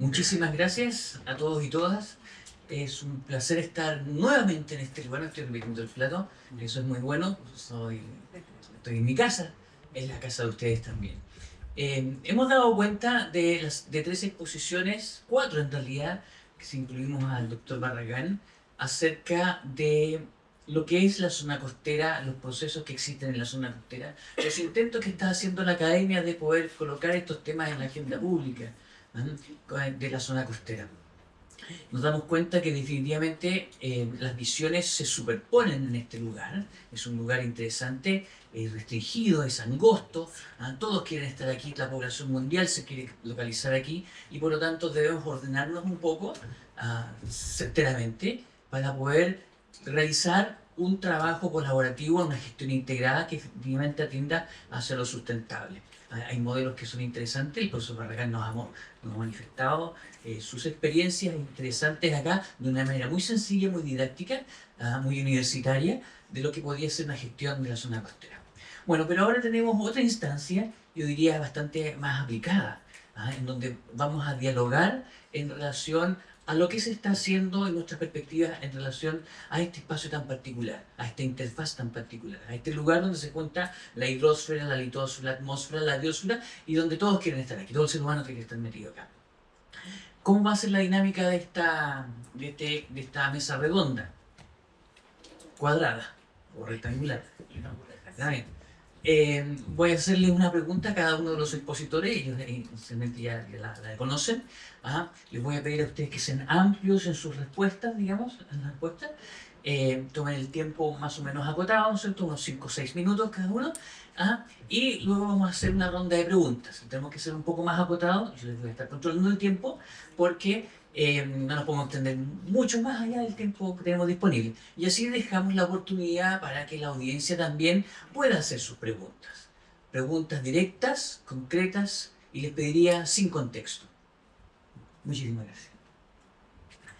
Muchísimas gracias a todos y todas. Es un placer estar nuevamente en este lugar. Estoy repitiendo el plato, eso es muy bueno. Estoy en mi casa, es la casa de ustedes también. Hemos dado cuenta de 3 exposiciones, 4 en realidad, que si incluimos al doctor Barragán, acerca de lo que es la zona costera, los procesos que existen en la zona costera, los intentos que está haciendo la academia de poder colocar estos temas en la agenda pública de la zona costera. Nos damos cuenta que definitivamente las visiones se superponen en este lugar. Es un lugar interesante, restringido, es angosto, todos quieren estar aquí, la población mundial se quiere localizar aquí y por lo tanto debemos ordenarnos un poco certeramente para poder realizar un trabajo colaborativo, una gestión integrada que efectivamente atienda a hacerlo sustentable. Hay modelos que son interesantes, el profesor Barragán nos ha manifestado sus experiencias interesantes acá de una manera muy sencilla, muy didáctica, muy universitaria, de lo que podría ser una gestión de la zona costera. Bueno, pero ahora tenemos otra instancia, yo diría bastante más aplicada, en donde vamos a dialogar en relación a lo que se está haciendo en nuestra perspectiva en relación a este espacio tan particular, a esta interfaz tan particular, a este lugar donde se encuentra la hidrosfera, la litosfera, la atmósfera, la biosfera y donde todos quieren estar aquí, todo el ser humano quiere estar metido acá. ¿Cómo va a ser la dinámica de esta mesa redonda? Cuadrada o rectangular. Voy a hacerle una pregunta a cada uno de los expositores, ellos ya la conocen. Les voy a pedir a ustedes que sean amplios en sus respuestas, digamos, en las respuestas. Tomen el tiempo más o menos acotado, ¿no es cierto? Unos 5 o 6 minutos cada uno. Y luego vamos a hacer una ronda de preguntas. Tenemos que ser un poco más acotados, yo les voy a estar controlando el tiempo, porque no nos podemos extender mucho más allá del tiempo que tenemos disponible. Y así dejamos la oportunidad para que la audiencia también pueda hacer sus preguntas. Preguntas directas, concretas, y les pediría sin contexto. Muchísimas gracias.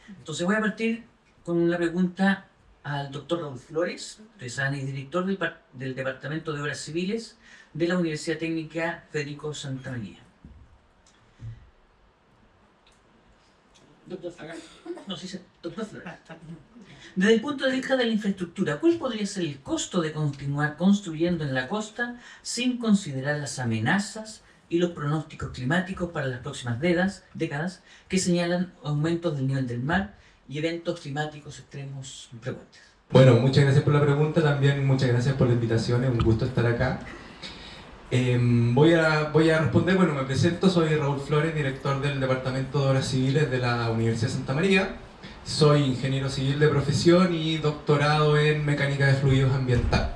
Entonces voy a partir con una pregunta al doctor Raúl Flores, artesano y director del Departamento de Obras Civiles de la Universidad Técnica Federico Santa María. Doctor Flores. No, sí, doctor Flores. Desde el punto de vista de la infraestructura, ¿cuál podría ser el costo de continuar construyendo en la costa sin considerar las amenazas y los pronósticos climáticos para las próximas décadas que señalan aumentos del nivel del mar y eventos climáticos extremos frecuentes? Bueno, muchas gracias por la pregunta, también muchas gracias por la invitación, es un gusto estar acá. Voy a responder, bueno, me presento, soy Raúl Flores, director del Departamento de Obras Civiles de la Universidad de Santa María. Soy ingeniero civil de profesión y doctorado en mecánica de fluidos ambiental,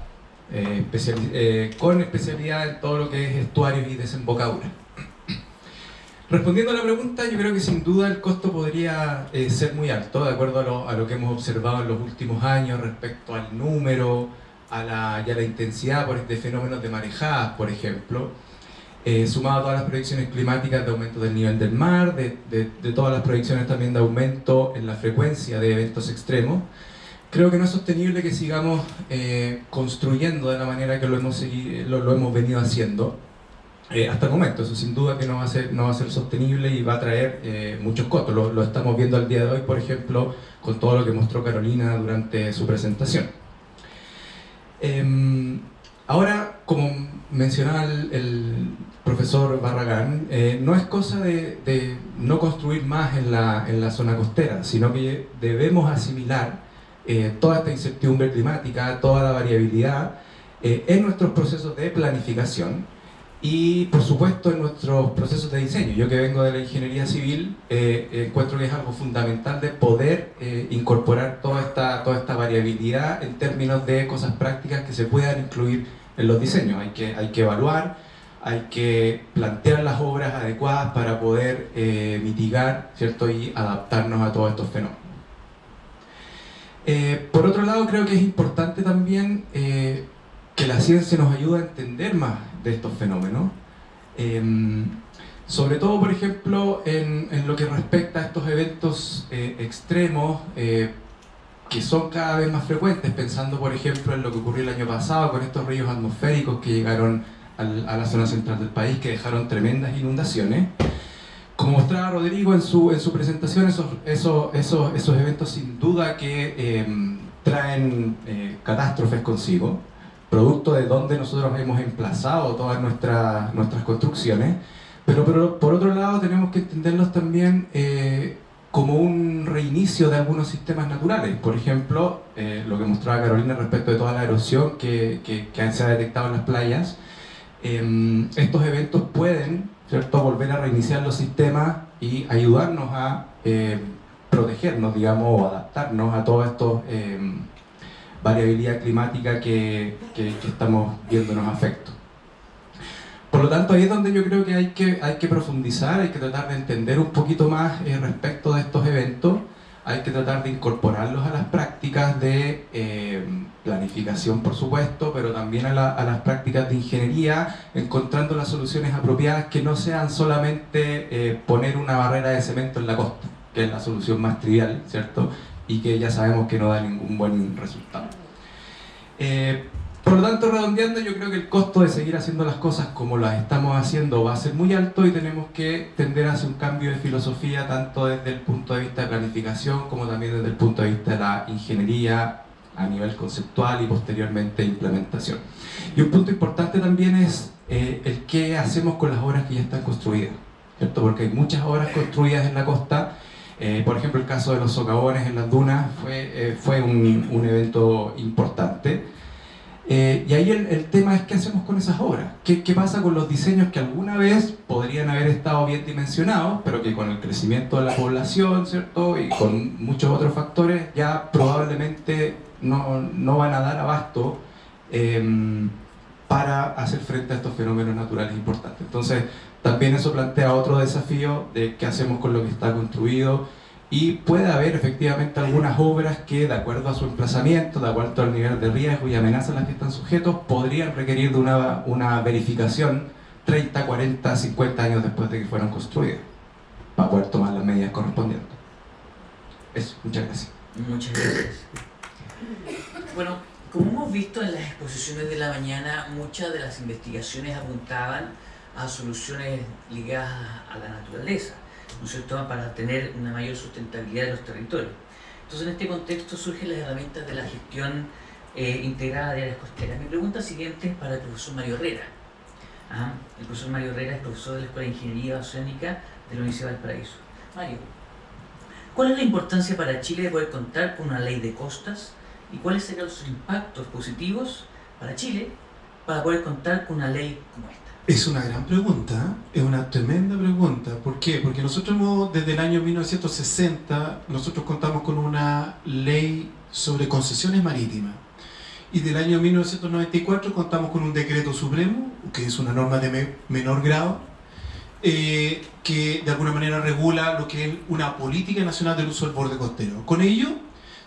con especialidad en todo lo que es estuarios y desembocadura. Respondiendo a la pregunta, yo creo que sin duda el costo podría ser muy alto, de acuerdo a lo que hemos observado en los últimos años respecto al número, y a la intensidad de fenómenos de marejadas, por ejemplo, sumado a todas las proyecciones climáticas de aumento del nivel del mar, de todas las proyecciones también de aumento en la frecuencia de eventos extremos. Creo que no es sostenible que sigamos construyendo de la manera que lo hemos venido haciendo hasta el momento. Eso sin duda que no va a ser sostenible y va a traer muchos costos. Lo estamos viendo al día de hoy, por ejemplo, con todo lo que mostró Carolina durante su presentación. Ahora, como mencionaba el profesor Barragán, no es cosa de no construir más en la zona costera, sino que debemos asimilar toda esta incertidumbre climática, toda la variabilidad en nuestros procesos de planificación y, por supuesto, en nuestros procesos de diseño. Yo que vengo de la ingeniería civil, encuentro que es algo fundamental de poder incorporar toda esta variabilidad en términos de cosas prácticas que se puedan incluir en los diseños. Hay que evaluar, hay que plantear las obras adecuadas para poder mitigar, ¿cierto?, y adaptarnos a todos estos fenómenos. Por otro lado, creo que es importante también que la ciencia nos ayude a entender más de estos fenómenos, sobre todo, por ejemplo, en lo que respecta a estos eventos extremos que son cada vez más frecuentes, pensando, por ejemplo, en lo que ocurrió el año pasado con estos ríos atmosféricos que llegaron a la zona central del país, que dejaron tremendas inundaciones. Como Como mostraba Rodrigo en su presentación, esos eventos sin duda que traen catástrofes consigo, producto de donde nosotros hemos emplazado todas nuestras construcciones, pero por otro lado tenemos que entenderlos también como un reinicio de algunos sistemas naturales. Por ejemplo, lo que mostraba Carolina respecto de toda la erosión que se ha detectado en las playas. Estos eventos pueden, ¿cierto?, volver a reiniciar los sistemas y ayudarnos a protegernos, digamos, o adaptarnos a toda esta variabilidad climática que estamos viéndonos afectos. Por lo tanto, ahí es donde yo creo que hay que profundizar, hay que tratar de entender un poquito más respecto de estos eventos, hay que tratar de incorporarlos a las prácticas de planificación, por supuesto, pero también a las prácticas de ingeniería, encontrando las soluciones apropiadas que no sean solamente poner una barrera de cemento en la costa, que es la solución más trivial, ¿cierto? Y que ya sabemos que no da ningún buen resultado. Por lo tanto, redondeando, yo creo que el costo de seguir haciendo las cosas como las estamos haciendo va a ser muy alto y tenemos que tender hacia un cambio de filosofía tanto desde el punto de vista de planificación como también desde el punto de vista de la ingeniería a nivel conceptual y posteriormente implementación. Y un punto importante también es el qué hacemos con las obras que ya están construidas, ¿cierto? Porque hay muchas obras construidas en la costa. Por ejemplo, el caso de los socavones en las dunas fue un evento importante. Y ahí el tema es qué hacemos con esas obras, qué pasa con los diseños que alguna vez podrían haber estado bien dimensionados, pero que con el crecimiento de la población, ¿cierto?, y con muchos otros factores ya probablemente no van a dar abasto para hacer frente a estos fenómenos naturales importantes. Entonces también eso plantea otro desafío de qué hacemos con lo que está construido. Y puede haber efectivamente algunas obras que, de acuerdo a su emplazamiento, de acuerdo al nivel de riesgo y amenaza a las que están sujetos, podrían requerir de una verificación 30, 40, 50 años después de que fueron construidas, para poder tomar las medidas correspondientes. Eso, muchas gracias. Muchas gracias. Bueno, como hemos visto en las exposiciones de la mañana, muchas de las investigaciones apuntaban a soluciones ligadas a la naturaleza, ¿no es cierto?, para tener una mayor sustentabilidad de los territorios. Entonces, en este contexto surgen las herramientas de la gestión integrada de áreas costeras. Mi pregunta siguiente es para el profesor Mario Herrera. El profesor Mario Herrera es profesor de la Escuela de Ingeniería Oceánica de la Universidad de Valparaíso. Mario, ¿cuál es la importancia para Chile de poder contar con una ley de costas y cuáles serían los impactos positivos para Chile para poder contar con una ley como esta? Es una gran pregunta, es una tremenda pregunta. ¿Por qué? Porque nosotros desde el año 1960, nosotros contamos con una ley sobre concesiones marítimas. Y del año 1994 contamos con un decreto supremo, que es una norma de menor grado, que de alguna manera regula lo que es una política nacional del uso del borde costero. Con ello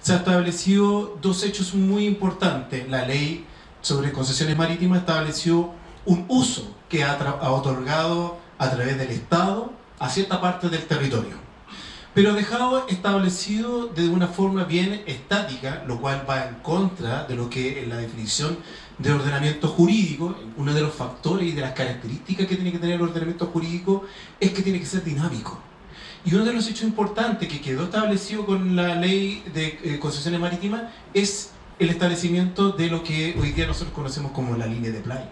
se han establecido dos hechos muy importantes. La ley sobre concesiones marítimas estableció un uso que ha otorgado a través del Estado a cierta parte del territorio, pero ha dejado establecido de una forma bien estática, lo cual va en contra de lo que en la definición de ordenamiento jurídico, uno de los factores y de las características que tiene que tener el ordenamiento jurídico es que tiene que ser dinámico. Y uno de los hechos importantes que quedó establecido con la ley de concesiones marítimas es el establecimiento de lo que hoy día nosotros conocemos como la línea de playa,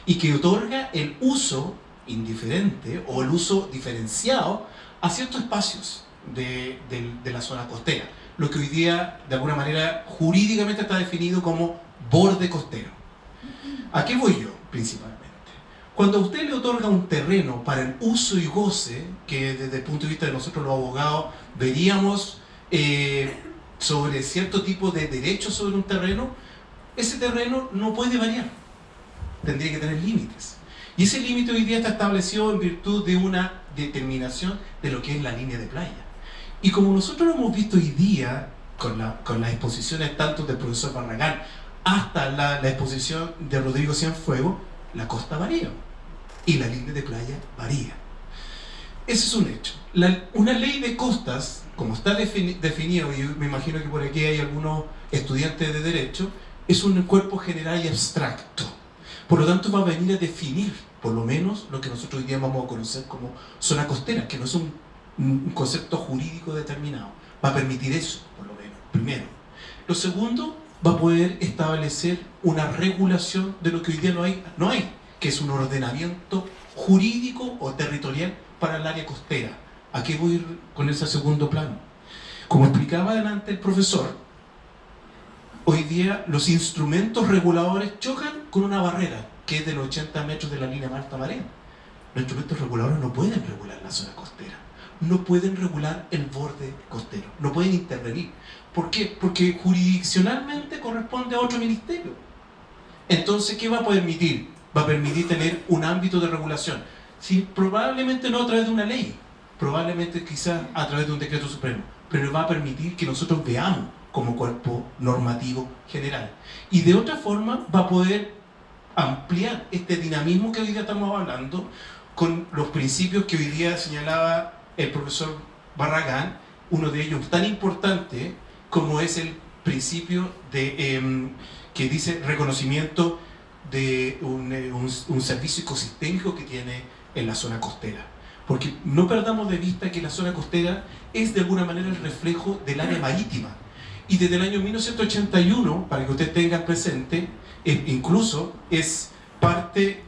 y que otorga el uso indiferente o el uso diferenciado a ciertos espacios de la zona costera, lo que hoy día de alguna manera jurídicamente está definido como borde costero. ¿A qué voy yo principalmente? Cuando a usted le otorga un terreno para el uso y goce, que desde el punto de vista de nosotros los abogados veríamos sobre cierto tipo de derechos sobre un terreno, ese terreno no puede variar. Tendría que tener límites. Y ese límite hoy día está establecido en virtud de una determinación de lo que es la línea de playa. Y como nosotros lo hemos visto hoy día, con las exposiciones tanto del profesor Barragán hasta la exposición de Rodrigo Cienfuegos, la costa varía y la línea de playa varía. Ese es un hecho. Una ley de costas, como está definido, y me imagino que por aquí hay algunos estudiantes de Derecho, es un cuerpo general y abstracto. Por lo tanto, va a venir a definir por lo menos lo que nosotros hoy día vamos a conocer como zona costera, que no es un concepto jurídico determinado. Va a permitir eso, por lo menos, primero. Lo segundo, va a poder establecer una regulación de lo que hoy día no hay, que es un ordenamiento jurídico o territorial para el área costera. ¿A qué voy a ir con ese segundo plano? Como explicaba adelante el profesor, hoy día los instrumentos reguladores chocan con una barrera, que es de los 80 metros de la línea Marta-Marea. Los instrumentos reguladores no pueden regular la zona costera, no pueden regular el borde costero, no pueden intervenir. ¿Por qué? Porque jurisdiccionalmente corresponde a otro ministerio. Entonces, ¿qué va a permitir? Va a permitir tener un ámbito de regulación. Sí, probablemente no a través de una ley, probablemente quizás a través de un decreto supremo, pero va a permitir que nosotros veamos como cuerpo normativo general. Y de otra forma va a poder ampliar este dinamismo que hoy día estamos hablando con los principios que hoy día señalaba el profesor Barragán, uno de ellos tan importante como es el principio de, que dice reconocimiento de un servicio ecosistémico que tiene en la zona costera. Porque no perdamos de vista que la zona costera es de alguna manera el reflejo del área marítima. Y desde el año 1981, para que ustedes tengan presente, incluso es parte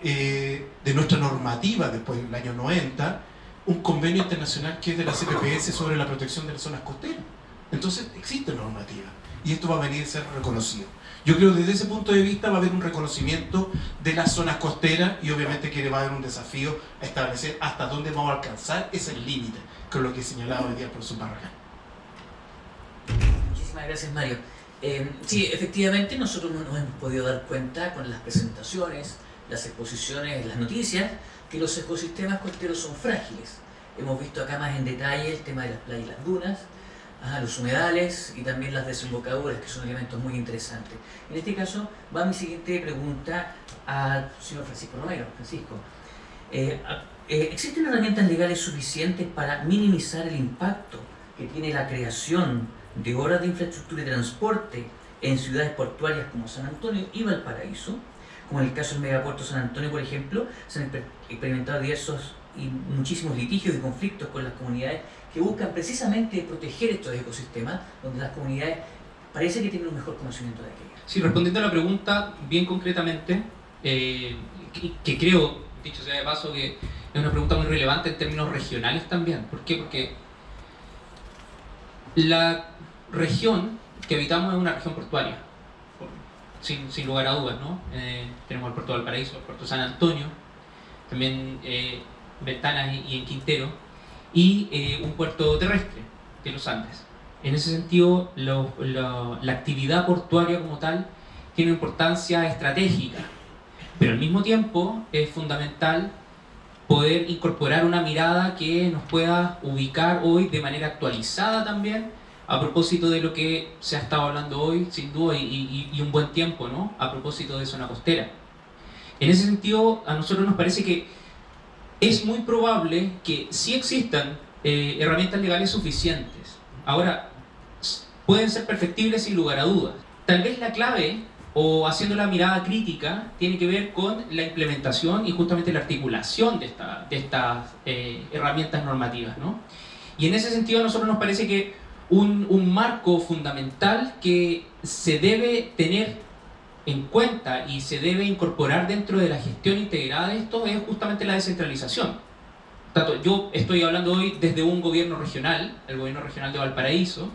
de nuestra normativa después del año 90, un convenio internacional que es de la CPPS sobre la protección de las zonas costeras. Entonces existe normativa y esto va a venir a ser reconocido. Yo creo que desde ese punto de vista va a haber un reconocimiento de las zonas costeras y obviamente que va a haber un desafío a establecer hasta dónde vamos a alcanzar ese límite, con lo que señalaba hoy día el profesor Barragán. Muchísimas gracias, Mario. Sí, efectivamente nosotros nos hemos podido dar cuenta con las presentaciones, las exposiciones, las noticias, que los ecosistemas costeros son frágiles. Hemos visto acá más en detalle el tema de las playas y las dunas, los humedales y también las desembocaduras, que son elementos muy interesantes. En este caso va mi siguiente pregunta al señor Francisco Romero. Francisco, ¿existen herramientas legales suficientes para minimizar el impacto que tiene la creación de horas de infraestructura y transporte en ciudades portuarias como San Antonio y Valparaíso? Como en el caso del megapuerto San Antonio, por ejemplo, se han experimentado diversos y muchísimos litigios y conflictos con las comunidades que buscan precisamente proteger estos ecosistemas, donde las comunidades parece que tienen un mejor conocimiento de aquello. Sí, respondiendo a la pregunta bien concretamente, que creo, dicho sea de paso, que es una pregunta muy relevante en términos regionales también. ¿Por qué? Porque la región que habitamos es una región portuaria, sin lugar a dudas, ¿no? Tenemos el puerto de Valparaíso, el puerto de San Antonio, también Ventanas y en Quintero, y un puerto terrestre, de los Andes. En ese sentido, la actividad portuaria como tal tiene una importancia estratégica, pero al mismo tiempo es fundamental poder incorporar una mirada que nos pueda ubicar hoy de manera actualizada también, a propósito de lo que se ha estado hablando hoy, sin duda, y un buen tiempo, ¿no? A propósito de zona costera. En ese sentido, a nosotros nos parece que es muy probable que sí existan herramientas legales suficientes. Ahora, pueden ser perfectibles sin lugar a dudas. Tal vez la clave, o haciendo la mirada crítica, tiene que ver con la implementación y justamente la articulación de estas herramientas normativas, ¿no? Y en ese sentido a nosotros nos parece que un marco fundamental que se debe tener en cuenta y se debe incorporar dentro de la gestión integrada de esto es justamente la descentralización. Tanto, yo estoy hablando hoy desde un gobierno regional, el gobierno regional de Valparaíso,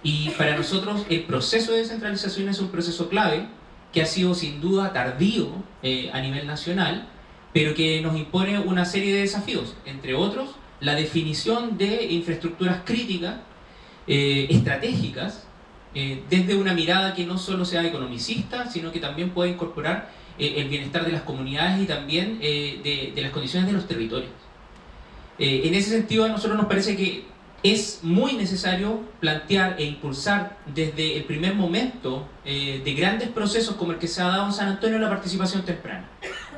y para nosotros el proceso de descentralización es un proceso clave que ha sido sin duda tardío a nivel nacional, pero que nos impone una serie de desafíos, entre otros la definición de infraestructuras críticas, estratégicas, desde una mirada que no solo sea economicista, sino que también pueda incorporar el bienestar de las comunidades y también de las condiciones de los territorios. En ese sentido, a nosotros nos parece que es muy necesario plantear e impulsar desde el primer momento de grandes procesos como el que se ha dado en San Antonio la participación temprana.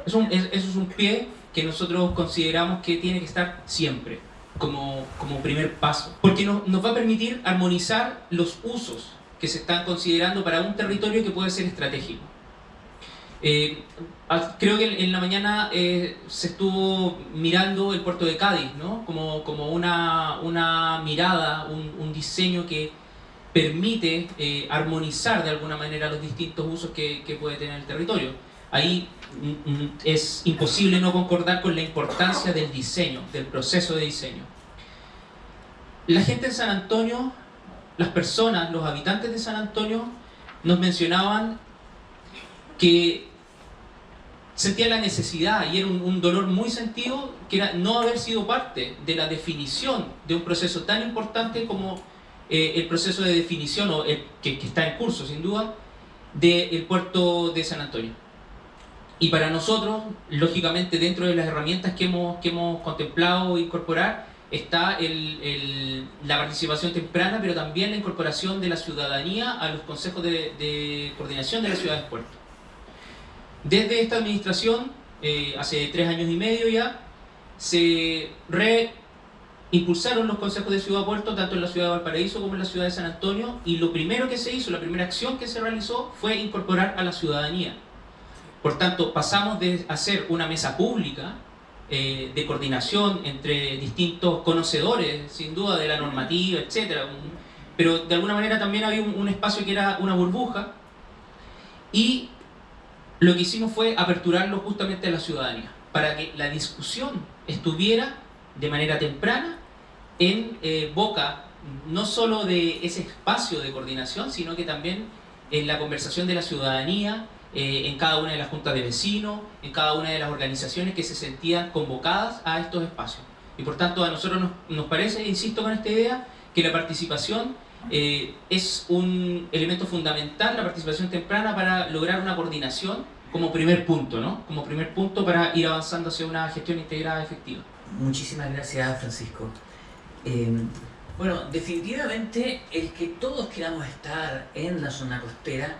Eso es un pie que nosotros consideramos que tiene que estar siempre como primer paso, porque nos va a permitir armonizar los usos que se están considerando para un territorio que puede ser estratégico. Creo que en la mañana se estuvo mirando el puerto de Cádiz, ¿no? Como una mirada, un diseño que permite armonizar de alguna manera los distintos usos que puede tener el territorio. Ahí es imposible no concordar con la importancia del diseño, del proceso de diseño. La gente en San Antonio, las personas, los habitantes de San Antonio, nos mencionaban que sentían la necesidad, y era un dolor muy sentido, que era no haber sido parte de la definición de un proceso tan importante como el proceso de definición, que está en curso sin duda, del puerto de San Antonio. Y para nosotros, lógicamente, dentro de las herramientas que hemos contemplado incorporar, está la participación temprana, pero también la incorporación de la ciudadanía a los consejos de coordinación de las ciudades puerto. Desde esta administración, hace 3 años y medio ya, se reimpulsaron los consejos de ciudad puerto, tanto en la ciudad de Valparaíso como en la ciudad de San Antonio, y lo primero que se hizo, la primera acción que se realizó, fue incorporar a la ciudadanía. Por tanto, pasamos de hacer una mesa pública de coordinación entre distintos conocedores, sin duda, de la normativa, etc. Pero de alguna manera también había un espacio que era una burbuja, y lo que hicimos fue aperturarlo justamente a la ciudadanía, para que la discusión estuviera de manera temprana en boca no solo de ese espacio de coordinación, sino que también en la conversación de la ciudadanía, en cada una de las juntas de vecinos, en cada una de las organizaciones que se sentían convocadas a estos espacios. Y por tanto a nosotros nos parece, insisto con esta idea, que la participación es un elemento fundamental, la participación temprana, para lograr una coordinación como primer punto, ¿no? Como primer punto para ir avanzando hacia una gestión integrada efectiva. Muchísimas gracias, Francisco. Bueno, definitivamente el que todos queramos estar en la zona costera,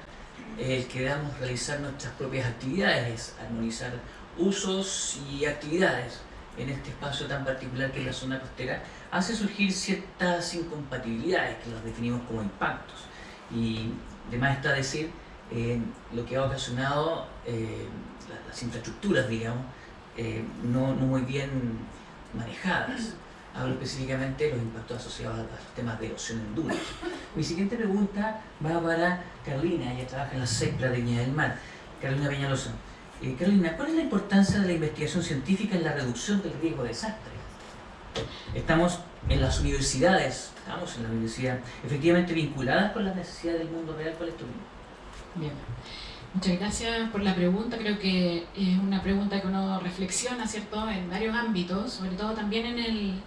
el que queramos realizar nuestras propias actividades, armonizar usos y actividades en este espacio tan particular que es la zona costera, hace surgir ciertas incompatibilidades que las definimos como impactos. Y además está decir lo que ha ocasionado las infraestructuras, digamos, no muy bien manejadas. Hablo específicamente de los impactos asociados a los temas de erosión en dunas. Mi siguiente pregunta va para Carolina, ella trabaja en la CEPLA de Viña del Mar. Carolina Peñalosa. Carolina, ¿cuál es la importancia de la investigación científica en la reducción del riesgo de desastre? Estamos en las universidades, efectivamente vinculadas con las necesidades del mundo real. ¿Cuál es tu opinión? Bien, muchas gracias por la pregunta. Creo que es una pregunta que uno reflexiona, ¿cierto?, en varios ámbitos, sobre todo también en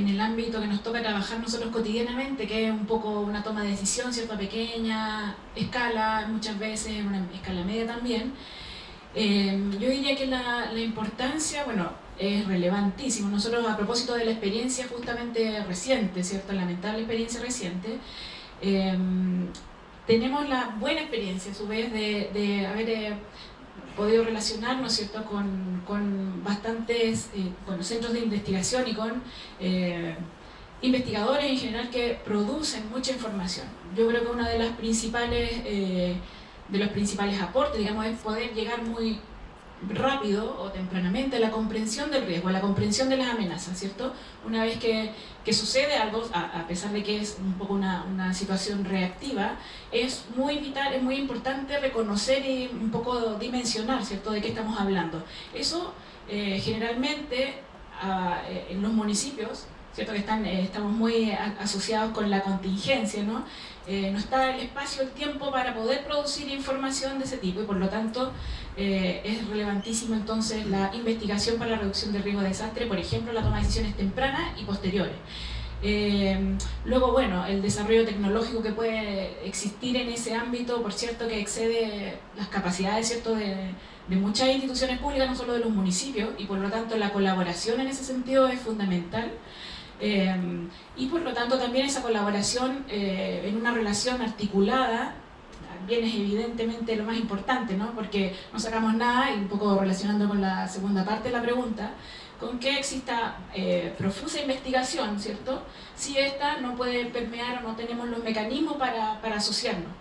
el ámbito que nos toca trabajar nosotros cotidianamente, que es un poco una toma de decisión, ¿cierto?, a pequeña escala, muchas veces una escala media también. Yo diría que la importancia, bueno, es relevantísimo. Nosotros, a propósito de la experiencia justamente reciente, ¿cierto?, lamentable experiencia reciente, tenemos la buena experiencia, a su vez, de haber podido relacionarnos, ¿cierto?, con bastantes centros de investigación y con investigadores en general que producen mucha información. Yo creo que uno de los principales aportes, digamos, es poder llegar muy rápido o tempranamente a la comprensión del riesgo, a la comprensión de las amenazas, ¿cierto? Una vez que sucede algo, a pesar de que es un poco una situación reactiva, es muy vital, es muy importante reconocer y un poco dimensionar, ¿cierto?, de qué estamos hablando. Eso generalmente en los municipios, ¿cierto?, que estamos muy asociados con la contingencia, ¿no? No está el espacio, el tiempo para poder producir información de ese tipo, y por lo tanto es relevantísimo entonces la investigación para la reducción del riesgo de desastre, por ejemplo, la toma de decisiones tempranas y posteriores. Luego, bueno, el desarrollo tecnológico que puede existir en ese ámbito, por cierto, que excede las capacidades, ¿cierto?, de muchas instituciones públicas, no solo de los municipios, y por lo tanto la colaboración en ese sentido es fundamental. Y por lo tanto también esa colaboración en una relación articulada también es evidentemente lo más importante, ¿no? Porque no sacamos nada, y un poco relacionando con la segunda parte de la pregunta, con que exista profusa investigación, ¿cierto?, si esta no puede permear o no tenemos los mecanismos para asociarnos.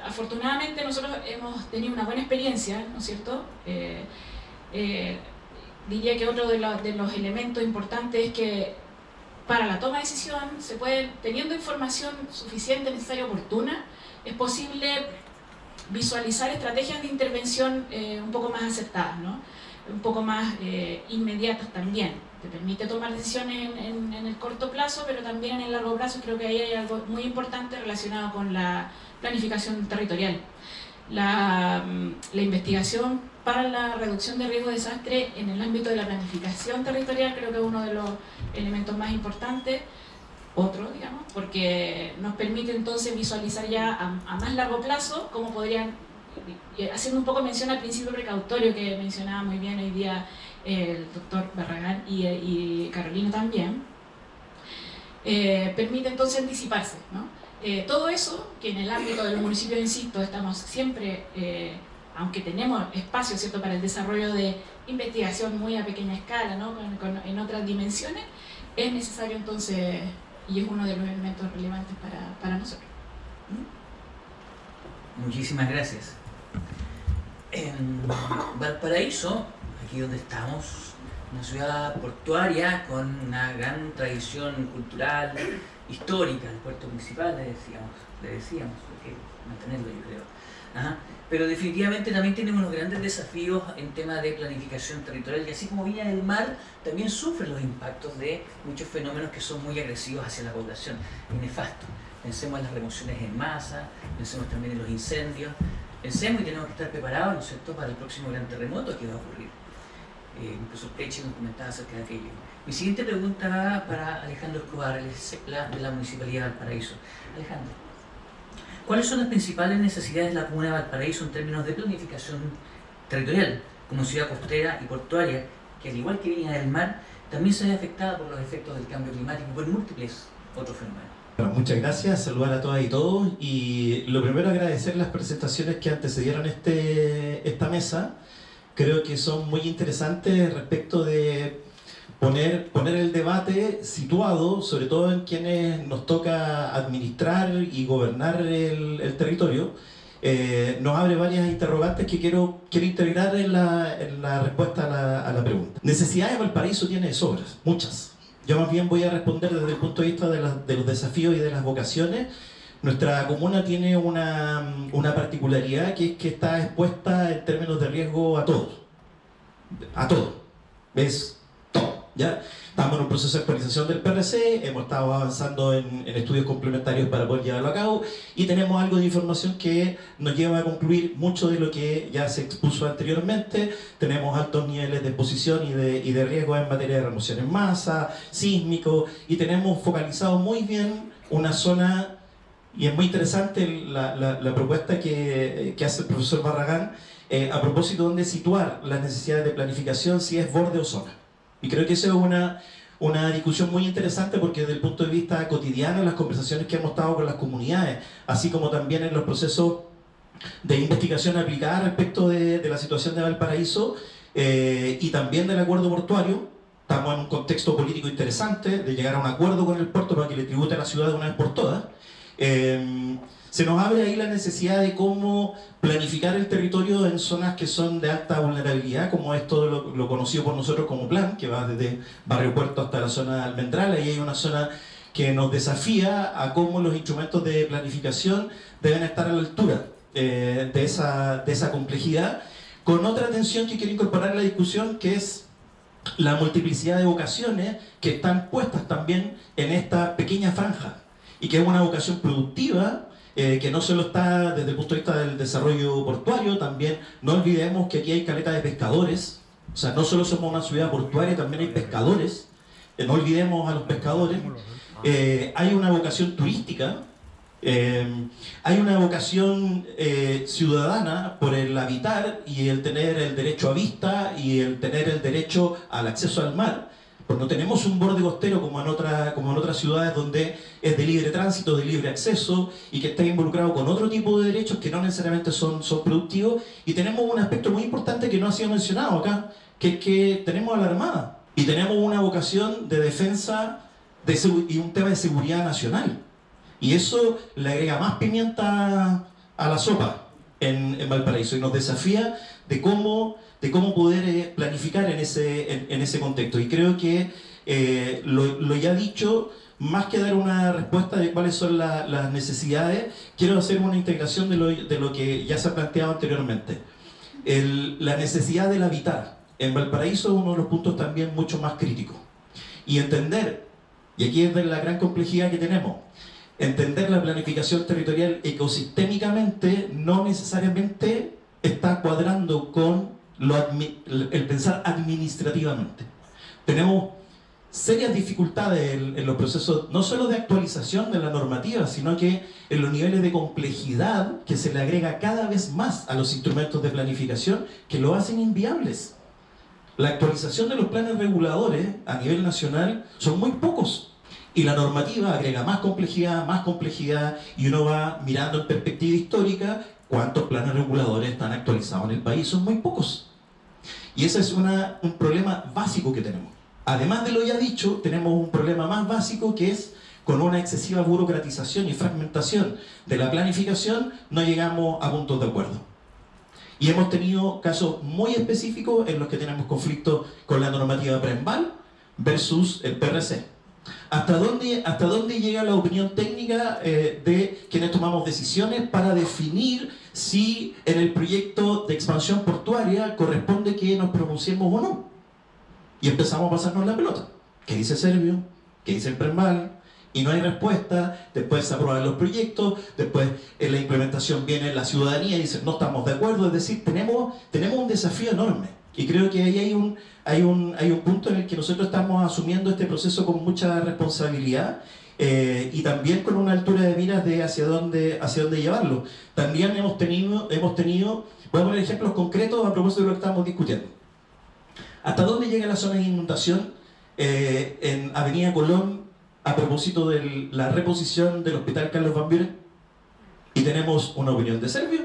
Afortunadamente nosotros hemos tenido una buena experiencia, ¿no es cierto? Diría que otro de los elementos importantes es que para la toma de decisión se puede, teniendo información suficiente, necesaria, oportuna, es posible visualizar estrategias de intervención un poco más acertadas, ¿no? Un poco más inmediatas también. Te permite tomar decisiones en el corto plazo, pero también en el largo plazo. Creo que ahí hay algo muy importante relacionado con la planificación territorial. La investigación para la reducción de riesgo de desastre en el ámbito de la planificación territorial creo que es uno de los elementos más importantes, digamos, porque nos permite entonces visualizar ya a más largo plazo cómo podrían, haciendo un poco mención al principio precautorio que mencionaba muy bien hoy día el doctor Barragán y Carolina también, permite entonces anticiparse, ¿no? Todo eso, que en el ámbito de los municipios, insisto, estamos siempre, aunque tenemos espacio, ¿cierto?, para el desarrollo de investigación muy a pequeña escala, ¿no?, en otras dimensiones, es necesario entonces, y es uno de los elementos relevantes para nosotros. Muchísimas gracias. En Valparaíso, aquí donde estamos, una ciudad portuaria con una gran tradición cultural, histórica, el puerto principal, le decíamos, porque mantenerlo, yo creo. Ajá. Pero definitivamente también tenemos unos grandes desafíos en tema de planificación territorial, y así como Viña del Mar también sufre los impactos de muchos fenómenos que son muy agresivos hacia la población y nefastos. Pensemos en las remociones en masa, pensemos también en los incendios, pensemos y tenemos que estar preparados, ¿no es cierto?, para el próximo gran terremoto que va a ocurrir. Incluso Peche nos comentaba acerca de aquello. Mi siguiente pregunta va para Alejandro Escobar, el CEPLA de la Municipalidad de Valparaíso. Alejandro, ¿cuáles son las principales necesidades de la Comuna de Valparaíso en términos de planificación territorial, como ciudad costera y portuaria, que al igual que Viña del Mar, también se ve afectada por los efectos del cambio climático y por múltiples otros fenómenos? Bueno, muchas gracias, saludar a todas y todos, y lo primero agradecer las presentaciones que antecedieron esta mesa. Creo que son muy interesantes respecto de poner el debate situado, sobre todo en quienes nos toca administrar y gobernar el territorio. Nos abre varias interrogantes que quiero integrar en la respuesta a la pregunta. Necesidades de Valparaíso tiene de sobras, muchas. Yo más bien voy a responder desde el punto de vista de los desafíos y de las vocaciones. Nuestra comuna tiene una particularidad, que es que está expuesta en términos de riesgo a todos. A todo. Es todo. ¿Ya? Estamos en un proceso de actualización del PRC, hemos estado avanzando en estudios complementarios para poder llevarlo a cabo, y tenemos algo de información que nos lleva a concluir mucho de lo que ya se expuso anteriormente. Tenemos altos niveles de exposición y de riesgo en materia de remoción en masa, sísmico, y tenemos focalizado muy bien una zona. Y es muy interesante la propuesta que hace el profesor Barragán a propósito de dónde situar las necesidades de planificación, si es borde o zona. Y creo que eso es una discusión muy interesante, porque desde el punto de vista cotidiano, en las conversaciones que hemos estado con las comunidades, así como también en los procesos de investigación aplicada respecto de la situación de Valparaíso y también del acuerdo portuario, estamos en un contexto político interesante de llegar a un acuerdo con el puerto para que le tribute a la ciudad de una vez por todas. Se nos abre ahí la necesidad de cómo planificar el territorio en zonas que son de alta vulnerabilidad, como es todo lo conocido por nosotros como plan, que va desde Barrio Puerto hasta la zona de Almendral. Ahí hay una zona que nos desafía a cómo los instrumentos de planificación deben estar a la altura de esa complejidad, con otra atención que quiero incorporar en la discusión, que es la multiplicidad de vocaciones que están puestas también en esta pequeña franja, y que es una vocación productiva, que no solo está desde el punto de vista del desarrollo portuario. También no olvidemos que aquí hay caleta de pescadores, o sea, no solo somos una ciudad portuaria, también hay pescadores, no olvidemos a los pescadores. Hay una vocación turística, hay una vocación ciudadana por el habitar y el tener el derecho a vista y el tener el derecho al acceso al mar. Pues no tenemos un borde costero como en otras ciudades, donde es de libre tránsito, de libre acceso, y que está involucrado con otro tipo de derechos que no necesariamente son productivos. Y tenemos un aspecto muy importante que no ha sido mencionado acá, que es que tenemos a la Armada, y tenemos una vocación de defensa y un tema de seguridad nacional. Y eso le agrega más pimienta a la sopa en Valparaíso y nos desafía de cómo poder planificar en ese contexto. Y creo que lo ya dicho, más que dar una respuesta de cuáles son las necesidades, quiero hacer una integración de lo que ya se ha planteado anteriormente. La necesidad del habitar en Valparaíso es uno de los puntos también mucho más críticos. Y entender, y aquí es de la gran complejidad que tenemos, entender la planificación territorial ecosistémicamente no necesariamente está cuadrando con el pensar administrativamente. Tenemos serias dificultades en los procesos, no solo de actualización de la normativa, sino que en los niveles de complejidad que se le agrega cada vez más a los instrumentos de planificación que lo hacen inviables. La actualización de los planes reguladores a nivel nacional son muy pocos. Y la normativa agrega más complejidad, y uno va mirando en perspectiva histórica cuántos planes reguladores están actualizados en el país. Son muy pocos. Y ese es un problema básico que tenemos. Además de lo ya dicho, tenemos un problema más básico que es con una excesiva burocratización y fragmentación de la planificación, no llegamos a puntos de acuerdo. Y hemos tenido casos muy específicos en los que tenemos conflictos con la normativa PREMBAL versus el PRC. ¿Hasta dónde llega la opinión técnica de quienes tomamos decisiones para definir si en el proyecto de expansión portuaria corresponde que nos pronunciemos o no? Y empezamos a pasarnos la pelota. ¿Qué dice Servio? ¿Qué dice el PREMBAL? Y no hay respuesta. Después se aprueban los proyectos, después en la implementación viene la ciudadanía y dice no estamos de acuerdo. Es decir, tenemos un desafío enorme. Y creo que ahí hay un punto en el que nosotros estamos asumiendo este proceso con mucha responsabilidad y también con una altura de miras de hacia dónde llevarlo. También hemos tenido, voy a poner ejemplos concretos a propósito de lo que estamos discutiendo. ¿Hasta dónde llega la zona de inundación en Avenida Colón a propósito de la reposición del Hospital Carlos Van Buren? Y tenemos una opinión de Servio,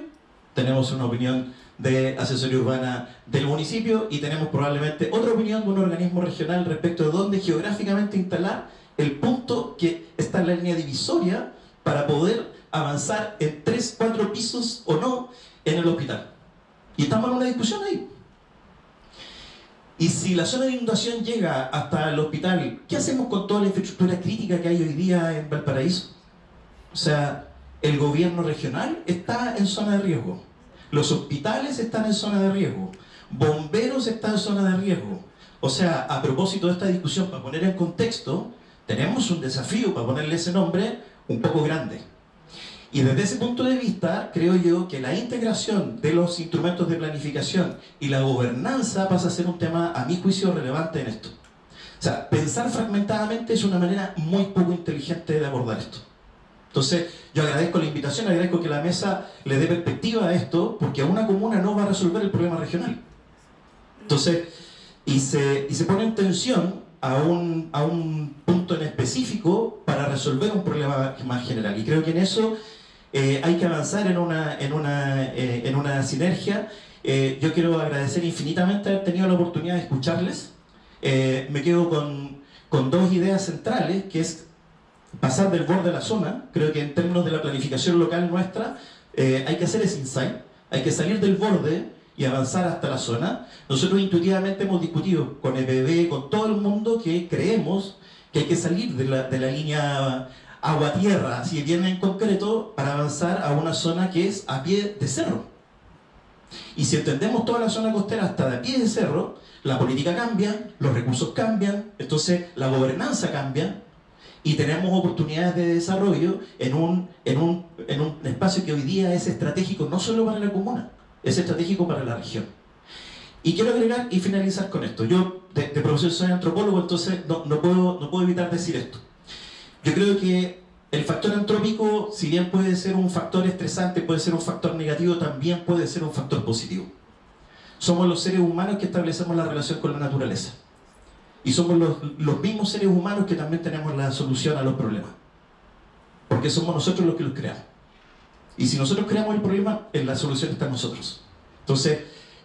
tenemos una opinión de asesoría urbana del municipio y tenemos probablemente otra opinión de un organismo regional respecto de dónde geográficamente instalar el punto que está en la línea divisoria para poder avanzar en 3, 4 pisos o no en el hospital. Y estamos en una discusión ahí. Y si la zona de inundación llega hasta el hospital, ¿qué hacemos con toda la infraestructura crítica que hay hoy día en Valparaíso? O sea, el gobierno regional está en zona de riesgo. Los hospitales están en zona de riesgo. Bomberos están en zona de riesgo. O sea, a propósito de esta discusión, para poner en contexto, tenemos un desafío, para ponerle ese nombre, un poco grande. Y desde ese punto de vista, creo yo que la integración de los instrumentos de planificación y la gobernanza pasa a ser un tema, a mi juicio, relevante en esto. O sea, pensar fragmentadamente es una manera muy poco inteligente de abordar esto. Entonces, yo agradezco la invitación, agradezco que la mesa le dé perspectiva a esto, porque a una comuna no va a resolver el problema regional. Entonces, y se pone en tensión a un punto en específico para resolver un problema más general. Y creo que en eso hay que avanzar en una sinergia. Yo quiero agradecer infinitamente haber tenido la oportunidad de escucharles. Me quedo con 2 ideas centrales, que es pasar del borde a la zona. Creo que en términos de la planificación local nuestra hay que hacer ese insight, hay que salir del borde y avanzar hasta la zona. Nosotros intuitivamente hemos discutido con EPB, con todo el mundo, que creemos que hay que salir de la línea agua-tierra, así bien en concreto, para avanzar a una zona que es a pie de cerro. Y si entendemos toda la zona costera hasta de a pie de cerro, la política cambia, los recursos cambian, entonces la gobernanza cambia, y tenemos oportunidades de desarrollo en un espacio que hoy día es estratégico no solo para la comuna, es estratégico para la región. Y quiero agregar y finalizar con esto. Yo de profesión soy antropólogo, entonces no puedo evitar decir esto. Yo creo que el factor antrópico, si bien puede ser un factor estresante, puede ser un factor negativo, también puede ser un factor positivo. Somos los seres humanos que establecemos la relación con la naturaleza. Y somos los mismos seres humanos que también tenemos la solución a los problemas. Porque somos nosotros los que los creamos. Y si nosotros creamos el problema, la solución está en nosotros. Entonces,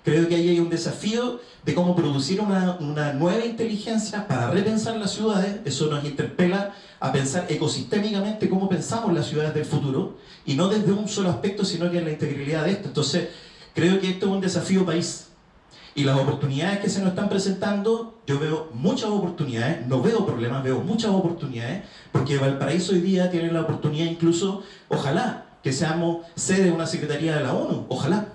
Creo que ahí hay un desafío de cómo producir una nueva inteligencia para repensar las ciudades. Eso nos interpela a pensar ecosistémicamente cómo pensamos las ciudades del futuro, y no desde un solo aspecto, sino que en la integralidad de esto. Entonces, creo que esto es un desafío país. Y las oportunidades que se nos están presentando, yo veo muchas oportunidades, no veo problemas, veo muchas oportunidades, porque Valparaíso hoy día tiene la oportunidad incluso, ojalá, que seamos sede de una Secretaría de la ONU, ojalá.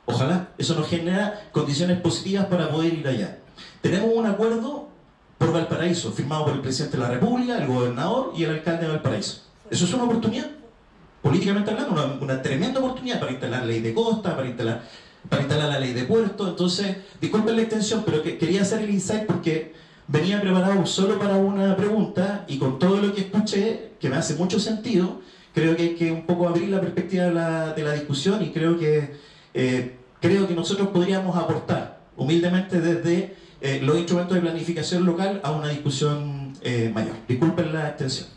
Ojalá, eso nos genera condiciones positivas para poder ir allá. Tenemos un acuerdo por Valparaíso, firmado por el Presidente de la República, el Gobernador y el Alcalde de Valparaíso. Eso es una oportunidad, políticamente hablando, una tremenda oportunidad para instalar la ley de costa, para instalar la ley de puertos. Entonces, disculpen la extensión, pero quería hacer el insight porque venía preparado solo para una pregunta, y con todo lo que escuché, que me hace mucho sentido, creo que hay que un poco abrir la perspectiva de la discusión, y creo que nosotros podríamos aportar humildemente desde los instrumentos de planificación local a una discusión mayor. Disculpen la extensión.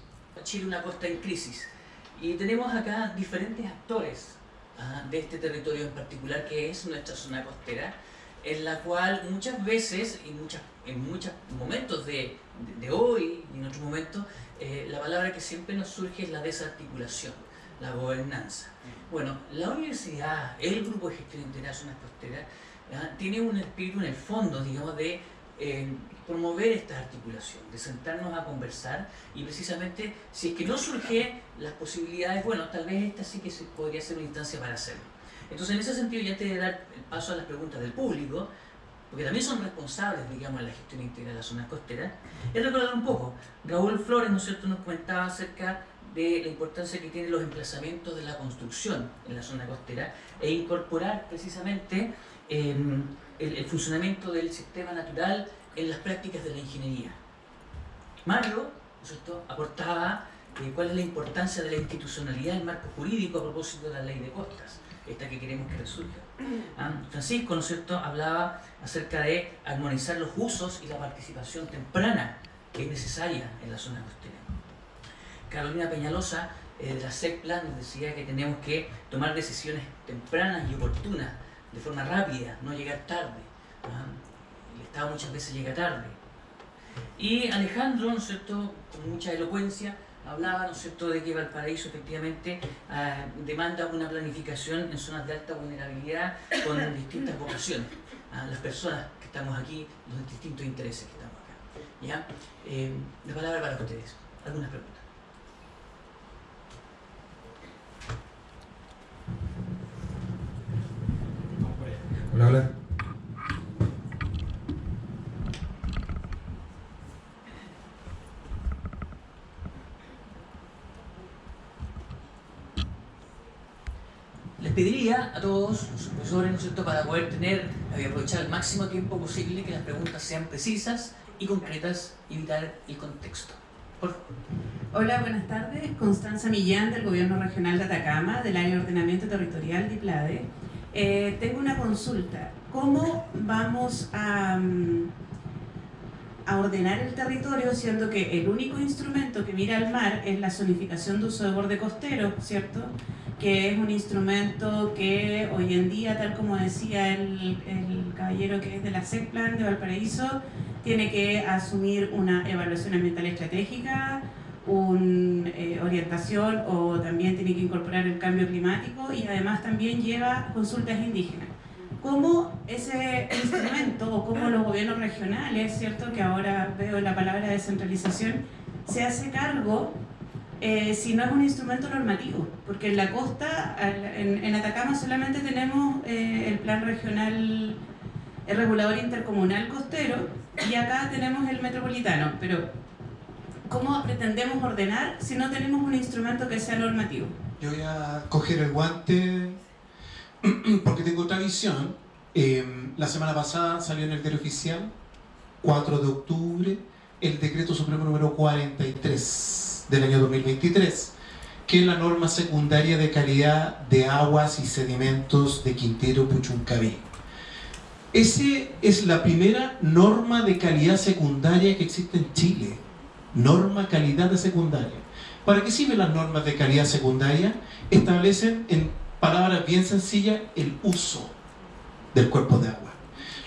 Chile, una costa en crisis. Y tenemos acá diferentes actores de este territorio en particular, que es nuestra zona costera, en la cual muchas veces, en muchos momentos de hoy y en otros momentos, la palabra que siempre nos surge es la desarticulación, la gobernanza. Bueno, la universidad, el Grupo de Gestión Integral de Zonas Costeras, tiene un espíritu en el fondo, digamos, de promover esta articulación, de sentarnos a conversar, y precisamente, si es que no surgen las posibilidades, bueno, tal vez esta sí que podría ser una instancia para hacerlo. Entonces, en ese sentido, ya antes de dar el paso a las preguntas del público, porque también son responsables, digamos, de la gestión integral de las zonas costeras, es recordar un poco. Raúl Flores, ¿no es cierto?, nos comentaba acerca de la importancia que tienen los emplazamientos de la construcción en la zona costera, e incorporar precisamente el funcionamiento del sistema natural en las prácticas de la ingeniería. Mario, ¿no es cierto?, aportaba cuál es la importancia de la institucionalidad del marco jurídico a propósito de la ley de costas, esta que queremos que resurja. Francisco, ¿no es cierto?, hablaba acerca de armonizar los usos y la participación temprana que es necesaria en la zona costera. Carolina Peñalosa, de la SECPLAN, nos decía que tenemos que tomar decisiones tempranas y oportunas, de forma rápida, no llegar tarde. El Estado muchas veces llega tarde. Y Alejandro, ¿no es cierto?, con mucha elocuencia, hablaba, ¿no es cierto?, de que Valparaíso efectivamente demanda una planificación en zonas de alta vulnerabilidad con distintas vocaciones. Las personas que estamos aquí, los distintos intereses que estamos acá. ¿Ya? La palabra para ustedes. ¿Algunas preguntas? Hola, hola. Les pediría a todos los profesores, ¿no es cierto?, para poder aprovechar el máximo tiempo posible, que las preguntas sean precisas y concretas, y evitar el contexto. Por favor. Hola, buenas tardes. Constanza Millán, del Gobierno Regional de Atacama, del área de ordenamiento territorial de IPLADE. Tengo una consulta. ¿Cómo vamos a ordenar el territorio, siendo que el único instrumento que mira al mar es la zonificación de uso de borde costero, ¿cierto?, que es un instrumento que hoy en día, tal como decía el caballero que es de la SECPLAN de Valparaíso, tiene que asumir una evaluación ambiental estratégica, una orientación, o también tiene que incorporar el cambio climático, y además también lleva consultas indígenas. ¿Cómo ese instrumento, o cómo los gobiernos regionales, ¿cierto?, que ahora veo la palabra descentralización, se hace cargo si no es un instrumento normativo? Porque en la costa, en Atacama solamente tenemos el plan regional, el regulador intercomunal costero, y acá tenemos el metropolitano, pero ¿cómo pretendemos ordenar si no tenemos un instrumento que sea normativo? Yo voy a coger el guante porque tengo otra visión. La semana pasada salió en el diario oficial, 4 de octubre, el decreto supremo número 43 del año 2023, que es la norma secundaria de calidad de aguas y sedimentos de Quintero Puchuncaví. Esa es la primera norma de calidad secundaria que existe en Chile. Norma calidad de secundaria. ¿Para qué sirven las normas de calidad secundaria? Establecen, en palabras bien sencillas, el uso del cuerpo de agua.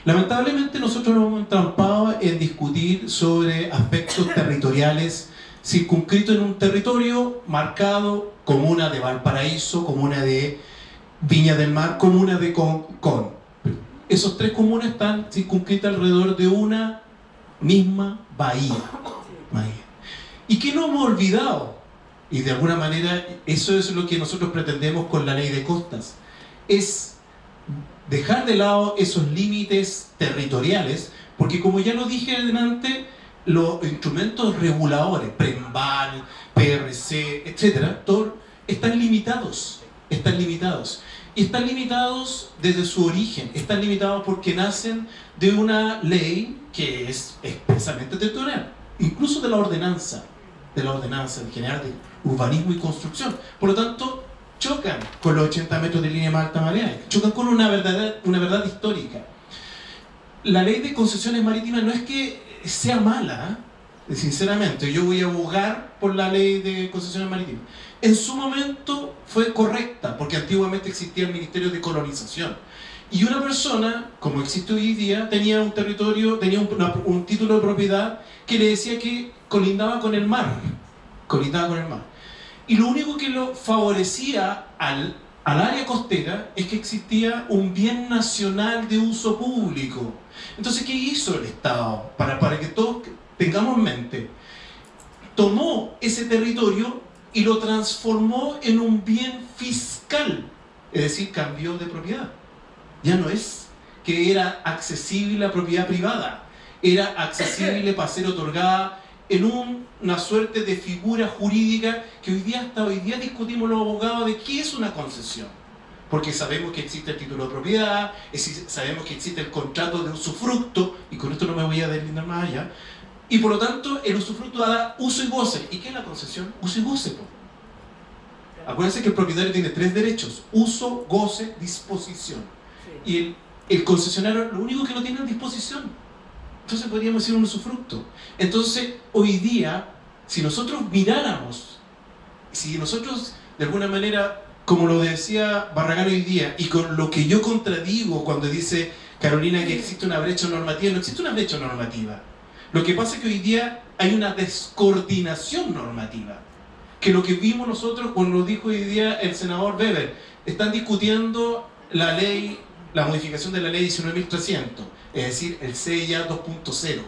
Lamentablemente nosotros nos hemos entrampado en discutir sobre aspectos territoriales circunscritos en un territorio marcado, comuna de Valparaíso, comuna de Viña del Mar, comuna de Concón. Esos tres comunas están circunscritas alrededor de una misma bahía. ¿Y qué no hemos olvidado? Y de alguna manera eso es lo que nosotros pretendemos con la ley de costas. Es dejar de lado esos límites territoriales, porque como ya lo dije adelante, los instrumentos reguladores, PREMBAL, PRC, etcétera, todos están limitados. Y están limitados desde su origen, están limitados porque nacen de una ley que es expresamente territorial, incluso de la ordenanza en general de urbanismo y construcción. Por lo tanto, chocan con los 80 metros de línea más alta marea, chocan con una verdad histórica. La ley de concesiones marítimas no es que sea mala, sinceramente, yo voy a abogar por la ley de concesiones marítimas. En su momento fue correcta, porque antiguamente existía el Ministerio de Colonización. Y una persona, como existe hoy día, tenía un territorio, tenía un título de propiedad que le decía que colindaba con el mar. Y lo único que lo favorecía al área costera es que existía un bien nacional de uso público. Entonces, ¿qué hizo el Estado? Para que todos tengamos en mente, tomó ese territorio y lo transformó en un bien fiscal, es decir, cambió de propiedad. Ya no es que era accesible a propiedad privada, era accesible para ser otorgada en una suerte de figura jurídica que hasta hoy día discutimos los abogados de qué es una concesión. Porque sabemos que existe el título de propiedad, sabemos que existe el contrato de usufructo, y con esto no me voy a deslindar más allá, y por lo tanto el usufructo da uso y goce. ¿Y qué es la concesión? Uso y goce, po. Acuérdense que el propietario tiene 3 derechos: uso, goce, disposición. Y el concesionario lo único que no tiene es disposición. Entonces podríamos decir un usufructo. Entonces, hoy día, si nosotros miráramos, si nosotros de alguna manera, como lo decía Barragán hoy día, y con lo que yo contradigo cuando dice Carolina que existe una brecha normativa, no existe una brecha normativa. Lo que pasa es que hoy día hay una descoordinación normativa. Que lo que vimos nosotros, cuando lo dijo hoy día el senador Weber, están discutiendo la ley, la modificación de la ley 19.300, es decir, el CEIA 2.0.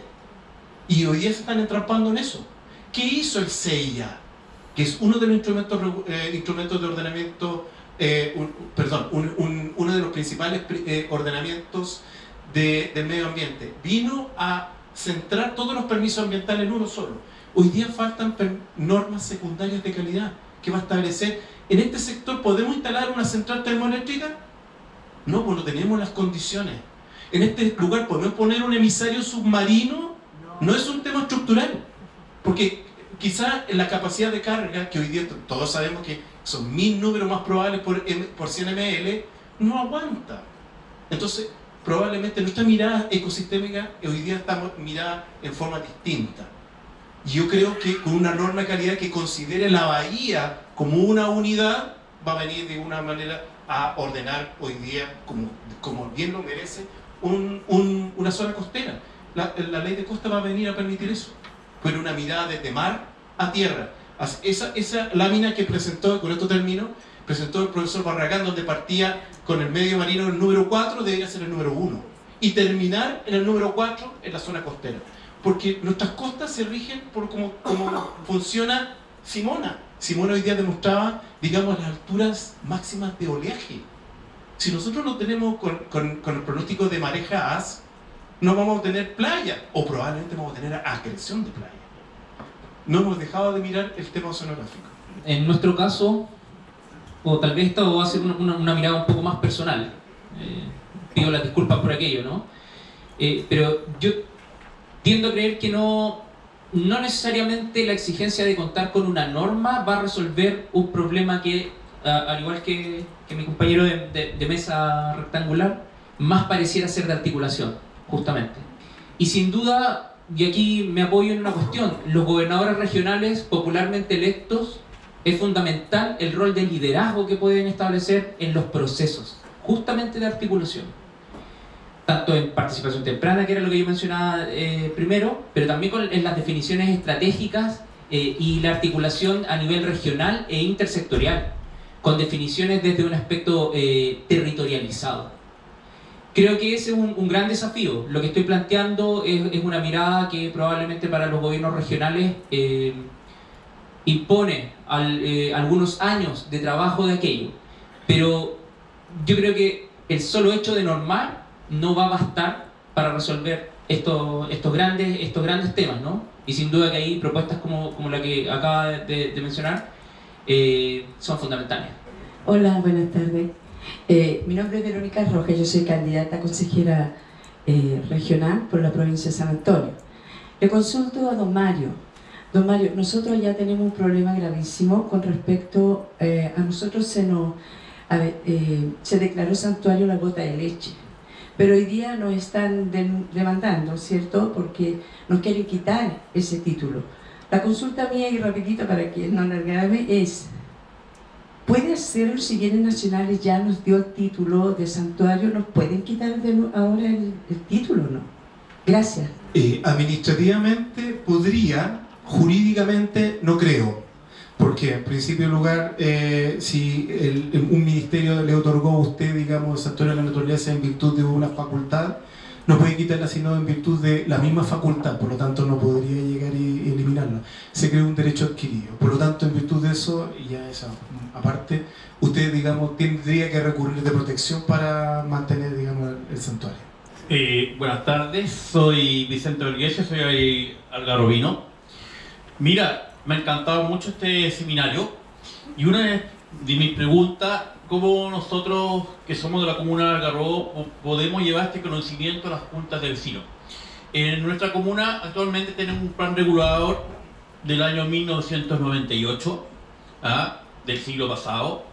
Y hoy día se están entrampando en eso. ¿Qué hizo el CEIA? Que es uno de los instrumentos de ordenamiento, uno de los principales ordenamientos del medio ambiente. Vino a centrar todos los permisos ambientales en uno solo. Hoy día faltan normas secundarias de calidad que va a establecer, en este sector, ¿podemos instalar una central termoeléctrica? No, pues no tenemos las condiciones. En este lugar, ¿podemos poner un emisario submarino? No es un tema estructural, porque quizá en la capacidad de carga, que hoy día todos sabemos que son 1000 números más probables por 100 ml, no aguanta. Entonces, probablemente nuestra mirada ecosistémica hoy día estamos mirada en forma distinta. Y yo creo que con una norma de calidad que considere la bahía como una unidad, va a venir de una manera a ordenar hoy día, como bien lo merece, una zona costera. La ley de costa va a venir a permitir eso, con una mirada desde mar a tierra. Esa lámina que presentó, con esto termino, presentó el profesor Barragán, donde partía con el medio marino en el número 4, debería ser el número 1, y terminar en el número 4 en la zona costera. Porque nuestras costas se rigen por cómo funciona Simona. Simona hoy día demostraba, digamos, las alturas máximas de oleaje. Si nosotros no tenemos con el pronóstico de marejadas, no vamos a tener playa, o probablemente vamos a tener acreción de playa. No hemos dejado de mirar el tema oceanográfico. En nuestro caso, o tal vez esto va a ser una mirada un poco más personal, pido las disculpas por aquello, ¿no? Pero yo tiendo a creer que no necesariamente la exigencia de contar con una norma va a resolver un problema que, al igual que mi compañero de mesa rectangular, más pareciera ser de articulación, justamente. Y sin duda, y aquí me apoyo en una cuestión, los gobernadores regionales popularmente electos, es fundamental el rol de liderazgo que pueden establecer en los procesos, justamente de articulación. tanto en participación temprana, que era lo que yo mencionaba primero, pero también en las definiciones estratégicas y la articulación a nivel regional e intersectorial, con definiciones desde un aspecto territorializado. Creo que ese es un gran desafío. Lo que estoy planteando es una mirada que probablemente para los gobiernos regionales impone algunos años de trabajo de aquello, pero yo creo que el solo hecho de normar no va a bastar para resolver estos grandes temas, ¿no? Y sin duda que hay propuestas como la que acaba de mencionar son fundamentales. Hola, buenas tardes. Mi nombre es Verónica Rojas, yo soy candidata a consejera regional por la provincia de San Antonio. Le consulto a don Mario. Don Mario, nosotros ya tenemos un problema gravísimo con respecto a nosotros se declaró santuario la gota de leche, pero hoy día nos están demandando, ¿cierto? Porque nos quieren quitar ese título. La consulta mía, y rapidito para que no alargarme, es: ¿puede hacerlo si bienes nacionales ya nos dio el título de santuario? ¿Nos pueden quitar ahora el título o no? Gracias. Administrativamente podría, jurídicamente no creo. Porque en principio de lugar, si un ministerio le otorgó a usted, digamos, el santuario de la naturaleza en virtud de una facultad, no puede quitarla sino en virtud de la misma facultad, por lo tanto no podría llegar y eliminarla. Se crea un derecho adquirido. Por lo tanto, en virtud de eso, y ya esa aparte, usted, digamos, tendría que recurrir de protección para mantener, digamos, el santuario. Buenas tardes, soy Vicente Orgueche, soy algarrobino. Mira, me ha encantado mucho este seminario y una de mis preguntas: ¿cómo nosotros, que somos de la comuna de Algarrobo, podemos llevar este conocimiento a las juntas de vecinos? En nuestra comuna actualmente tenemos un plan regulador del año 1998, del siglo pasado,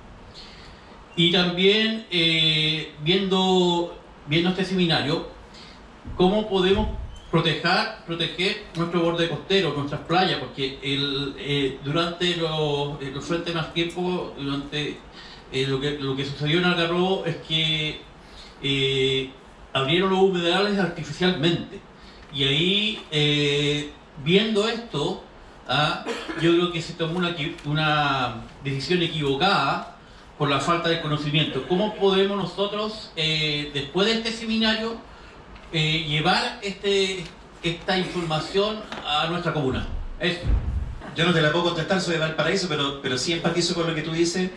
y también viendo este seminario, ¿cómo podemos proteger nuestro borde costero, nuestras playas? Porque durante los frentes más tiempo, durante lo que sucedió en Algarrobo es que abrieron los humedales artificialmente, y ahí viendo esto, yo creo que se tomó una decisión equivocada por la falta de conocimiento. ¿Cómo podemos nosotros, después de este seminario, llevar esta información a nuestra comuna? Eso. Yo no te la puedo contestar, soy de Valparaíso, pero sí empatizo con lo que tú dices.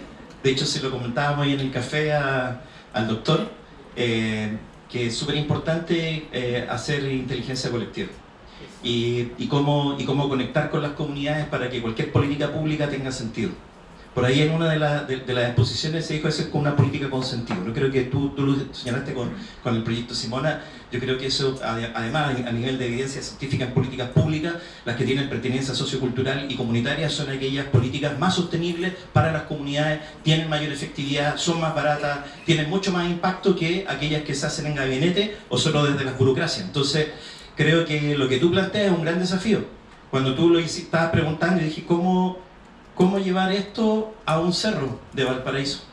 De hecho, se lo comentábamos ahí en el café al doctor, que es súper importante hacer inteligencia colectiva y cómo conectar con las comunidades para que cualquier política pública tenga sentido. Por ahí en una de las exposiciones se dijo eso es con una política con sentido. Yo creo que tú lo señalaste con el proyecto Simona. Yo creo que eso, además, a nivel de evidencia científica en políticas públicas, las que tienen pertenencia sociocultural y comunitaria son aquellas políticas más sostenibles para las comunidades, tienen mayor efectividad, son más baratas, tienen mucho más impacto que aquellas que se hacen en gabinete o solo desde las burocracias. Entonces, creo que lo que tú planteas es un gran desafío. Cuando tú lo estabas preguntando, yo dije, ¿cómo llevar esto a un cerro de Valparaíso?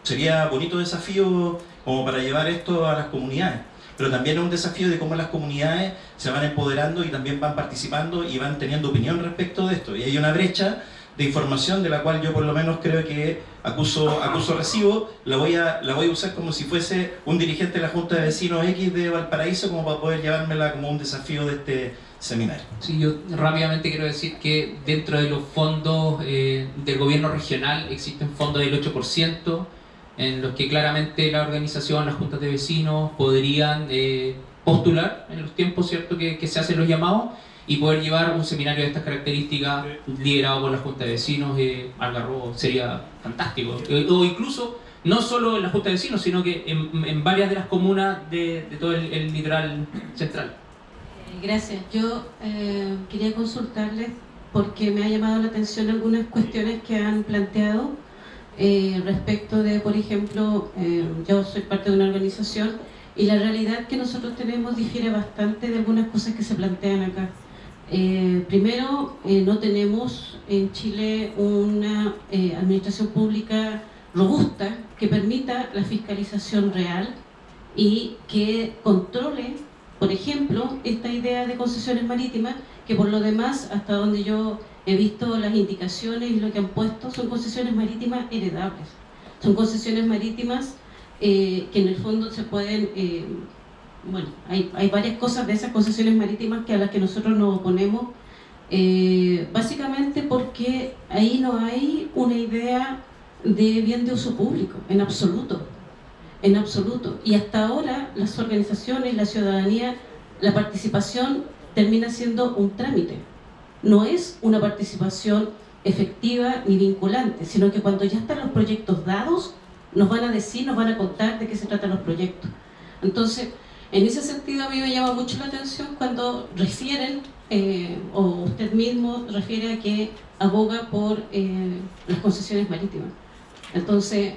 Sería bonito desafío como para llevar esto a las comunidades, pero también es un desafío de cómo las comunidades se van empoderando y también van participando y van teniendo opinión respecto de esto. Y hay una brecha de información de la cual yo por lo menos creo que acuso recibo, la voy a usar como si fuese un dirigente de la Junta de Vecinos X de Valparaíso, como para poder llevármela como un desafío de este seminario. Sí, yo rápidamente quiero decir que dentro de los fondos del gobierno regional existen fondos del 8%, en los que claramente la organización, las juntas de vecinos podrían postular en los tiempos, ¿cierto?, que se hacen los llamados, y poder llevar un seminario de estas características liderado por la junta de vecinos. Algarrobo sería fantástico, o incluso no solo en la junta de vecinos, sino que en varias de las comunas de todo el litoral central. Gracias. Yo quería consultarles porque me ha llamado la atención algunas cuestiones que han planteado respecto de, por ejemplo, yo soy parte de una organización y la realidad que nosotros tenemos difiere bastante de algunas cosas que se plantean acá. Primero, no tenemos en Chile una administración pública robusta que permita la fiscalización real y que controle, por ejemplo, esta idea de concesiones marítimas, que por lo demás, hasta donde yo he visto las indicaciones y lo que han puesto, son concesiones marítimas heredables. Son concesiones marítimas que en el fondo se pueden... bueno, hay varias cosas de esas concesiones marítimas a las que nosotros nos oponemos, básicamente porque ahí no hay una idea de bien de uso público, en absoluto. En absoluto. Y hasta ahora las organizaciones, la ciudadanía, la participación termina siendo un trámite. No es una participación efectiva ni vinculante, sino que cuando ya están los proyectos dados, nos van a decir, nos van a contar de qué se tratan los proyectos. Entonces, en ese sentido a mí me llama mucho la atención cuando refieren, o usted mismo refiere a que aboga por las concesiones marítimas. Entonces,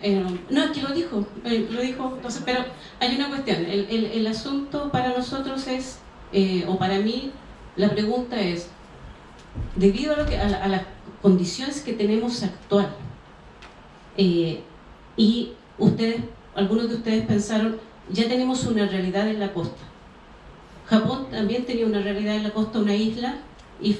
no, es que lo dijo, entonces, pero hay una cuestión, el asunto para nosotros es, o para mí, la pregunta es, debido a las condiciones que tenemos actual, y ustedes, algunos de ustedes pensaron, ya tenemos una realidad en la costa. Japón también tenía una realidad en la costa, una isla, y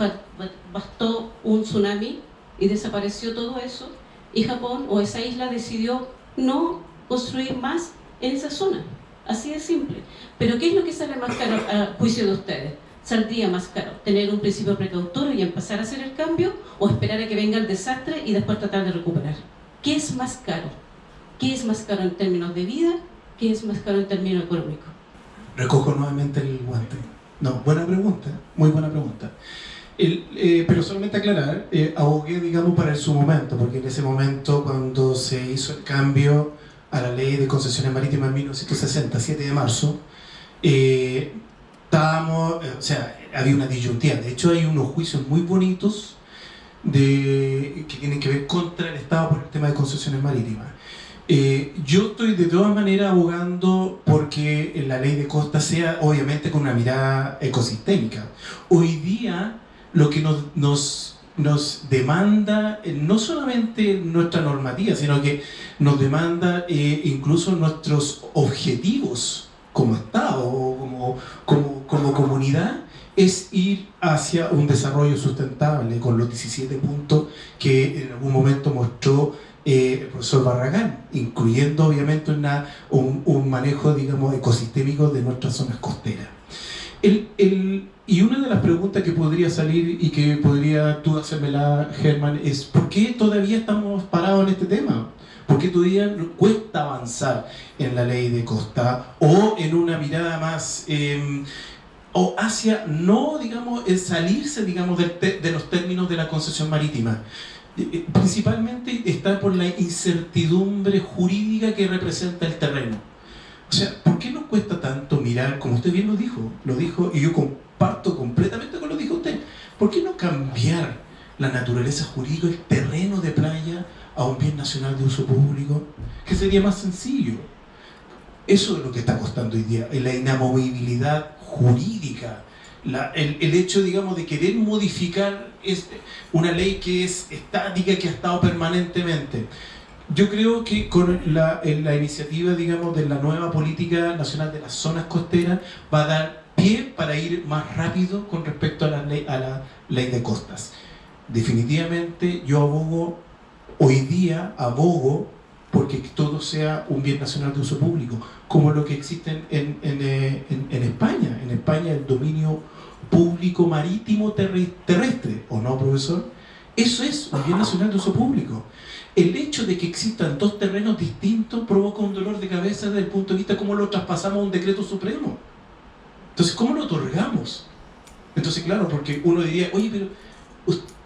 bastó un tsunami y desapareció todo eso, y Japón o esa isla decidió no construir más en esa zona. Así de simple. Pero ¿qué es lo que sale más caro a juicio de ustedes? ¿Saldría más caro tener un principio precautorio y empezar a hacer el cambio, o esperar a que venga el desastre y después tratar de recuperar? ¿Qué es más caro? ¿Qué es más caro en términos de vida? ¿Qué es más caro en términos económicos? Recojo nuevamente el guante. No, buena pregunta, muy buena pregunta. Pero solamente aclarar, abogué, digamos, para su momento, porque en ese momento, cuando se hizo el cambio a la ley de concesiones marítimas en 1960, 7 de marzo, estábamos, o sea, había una disyuntiva. De hecho, hay unos juicios muy bonitos que tienen que ver contra el Estado por el tema de concesiones marítimas. Yo estoy de todas maneras abogando porque la ley de costa sea obviamente con una mirada ecosistémica. Hoy día lo que nos demanda no solamente nuestra normativa, sino que nos demanda incluso nuestros objetivos como Estado o como comunidad, es ir hacia un desarrollo sustentable con los 17 puntos que en algún momento mostró el profesor Barragán, incluyendo obviamente un manejo, digamos, ecosistémico de nuestras zonas costeras. Y una de las preguntas que podría salir y que podría tú hacérmela, Germán, es ¿por qué todavía estamos parados en este tema? ¿Por qué todavía cuesta avanzar en la ley de costa o en una mirada más o hacia no, digamos, el salirse, digamos, de los términos de la concesión marítima? Principalmente está por la incertidumbre jurídica que representa el terreno. O sea, ¿por qué nos cuesta tanto mirar, como usted bien lo dijo, y yo comparto completamente con lo que dijo usted, ¿por qué no cambiar la naturaleza jurídica, el terreno de playa, a un bien nacional de uso público? Que sería más sencillo. Eso es lo que está costando hoy día, la inamovibilidad jurídica, el hecho, digamos, de querer modificar una ley que es estática, que ha estado permanentemente. Yo creo que con la iniciativa, digamos, de la nueva política nacional de las zonas costeras va a dar pie para ir más rápido con respecto a la ley de costas. Definitivamente yo hoy día abogo porque todo sea un bien nacional de uso público, como lo que existe en España. En España el dominio público marítimo terrestre, ¿o no, profesor? Eso es un bien nacional de uso público. El hecho de que existan dos terrenos distintos provoca un dolor de cabeza desde el punto de vista de cómo lo traspasamos a un decreto supremo. Entonces, ¿cómo lo otorgamos? Entonces, claro, porque uno diría, oye, pero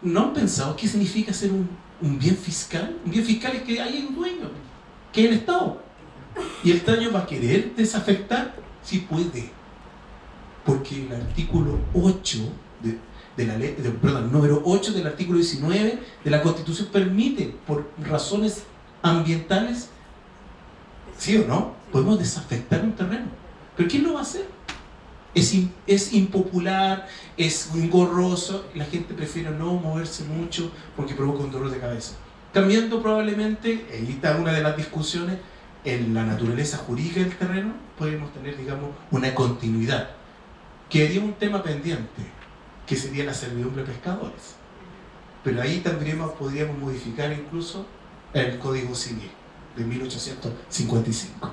¿no han pensado qué significa ser un bien fiscal? Un bien fiscal es que hay un dueño, que es el Estado. Y el Estado va a querer desafectar si puede. Porque el artículo 8 de la ley, perdón, el número 8 del artículo 19 de la Constitución permite, por razones ambientales, ¿sí o no? Podemos desafectar un terreno. ¿Pero quién lo va a hacer? Es impopular, es engorroso, la gente prefiere no moverse mucho porque provoca un dolor de cabeza. Cambiando probablemente, ahí está una de las discusiones, en la naturaleza jurídica del terreno, podemos tener, digamos, una continuidad. Quedaría un tema pendiente, que sería la servidumbre de pescadores. Pero ahí podríamos modificar incluso el Código Civil de 1855.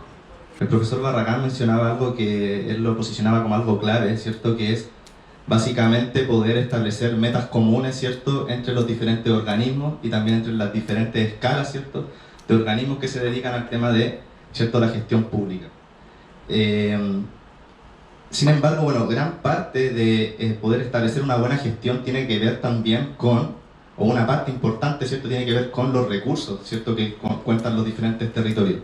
El profesor Barragán mencionaba algo que él lo posicionaba como algo clave, ¿cierto? Que es básicamente poder establecer metas comunes, ¿cierto?, entre los diferentes organismos y también entre las diferentes escalas, ¿cierto?, de organismos que se dedican al tema de, ¿cierto?, la gestión pública. Sin embargo, bueno, gran parte de poder establecer una buena gestión tiene que ver también con, o una parte importante, ¿cierto?, tiene que ver con los recursos, ¿cierto?, que cuentan los diferentes territorios.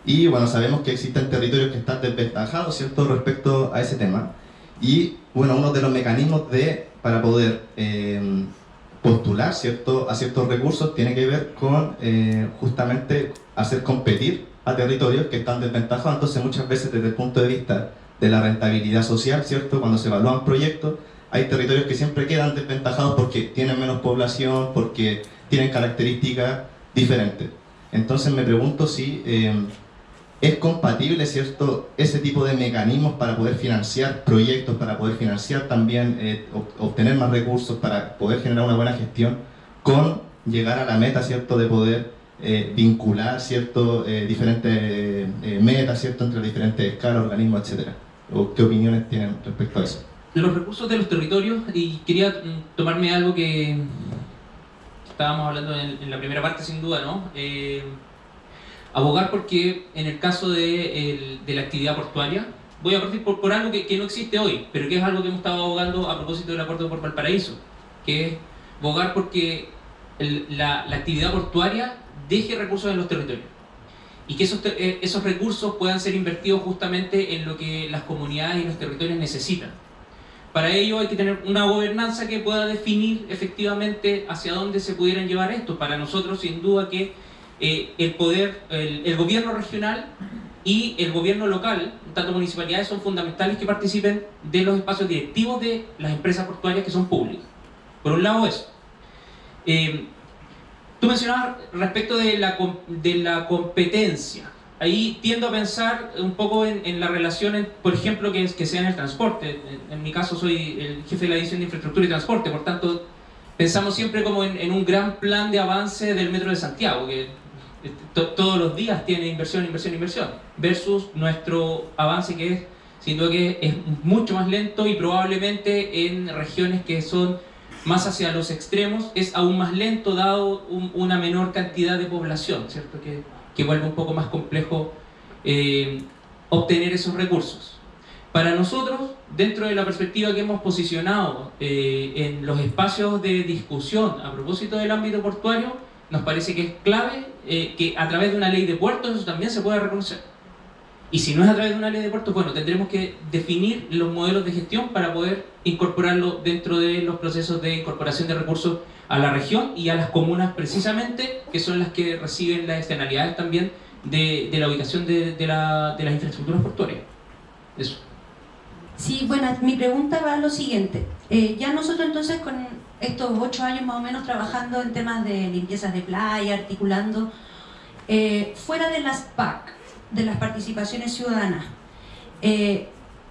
Y bueno, sabemos que existen territorios que están desventajados, ¿cierto?, respecto a ese tema. Y bueno, uno de los mecanismos para poder postular, ¿cierto?, a ciertos recursos tiene que ver con justamente hacer competir a territorios que están desventajados. Entonces muchas veces desde el punto de vista de la rentabilidad social, ¿cierto?, cuando se evalúan proyectos, hay territorios que siempre quedan desventajados porque tienen menos población, porque tienen características diferentes. Entonces me pregunto si es compatible, ¿cierto?, ese tipo de mecanismos para poder financiar proyectos, para poder financiar también, obtener más recursos, para poder generar una buena gestión, con llegar a la meta, ¿cierto?, de poder vincular, ¿cierto?, diferentes metas, ¿cierto?, entre diferentes escalas, organismos, etc. ¿O qué opiniones tienen respecto a eso? Los recursos de los territorios, y quería tomarme algo que estábamos hablando en la primera parte, sin duda, ¿no? Abogar porque en el caso de la actividad portuaria, voy a partir por algo que no existe hoy, pero que es algo que hemos estado abogando a propósito del acuerdo por Valparaíso, que es abogar porque la actividad portuaria deje recursos en los territorios y que esos recursos puedan ser invertidos justamente en lo que las comunidades y los territorios necesitan. Para ello hay que tener una gobernanza que pueda definir efectivamente hacia dónde se pudieran llevar esto. Para nosotros, sin duda, que el gobierno regional y el gobierno local, tanto municipalidades, son fundamentales que participen de los espacios directivos de las empresas portuarias que son públicas. Por un lado eso. Tú mencionabas respecto de la competencia. Ahí tiendo a pensar un poco en la relación, por ejemplo, que sea en el transporte. En mi caso soy el jefe de la división de infraestructura y transporte, por tanto pensamos siempre como en un gran plan de avance del Metro de Santiago, que todos los días tiene inversión, inversión, inversión, versus nuestro avance que es, sin duda que es mucho más lento y probablemente en regiones que son más hacia los extremos es aún más lento dado una menor cantidad de población, ¿cierto? Que vuelve un poco más complejo obtener esos recursos. Para nosotros, dentro de la perspectiva que hemos posicionado en los espacios de discusión a propósito del ámbito portuario, nos parece que es clave que a través de una ley de puertos eso también se pueda reconocer. Y si no es a través de una ley de puertos, bueno, tendremos que definir los modelos de gestión para poder incorporarlo dentro de los procesos de incorporación de recursos a la región y a las comunas precisamente, que son las que reciben las externalidades también de la ubicación de las infraestructuras portuarias. Eso. Sí, bueno, mi pregunta va a lo siguiente. Ya nosotros entonces con estos 8 años más o menos trabajando en temas de limpiezas de playa, articulando, fuera de las PAC, de las participaciones ciudadanas,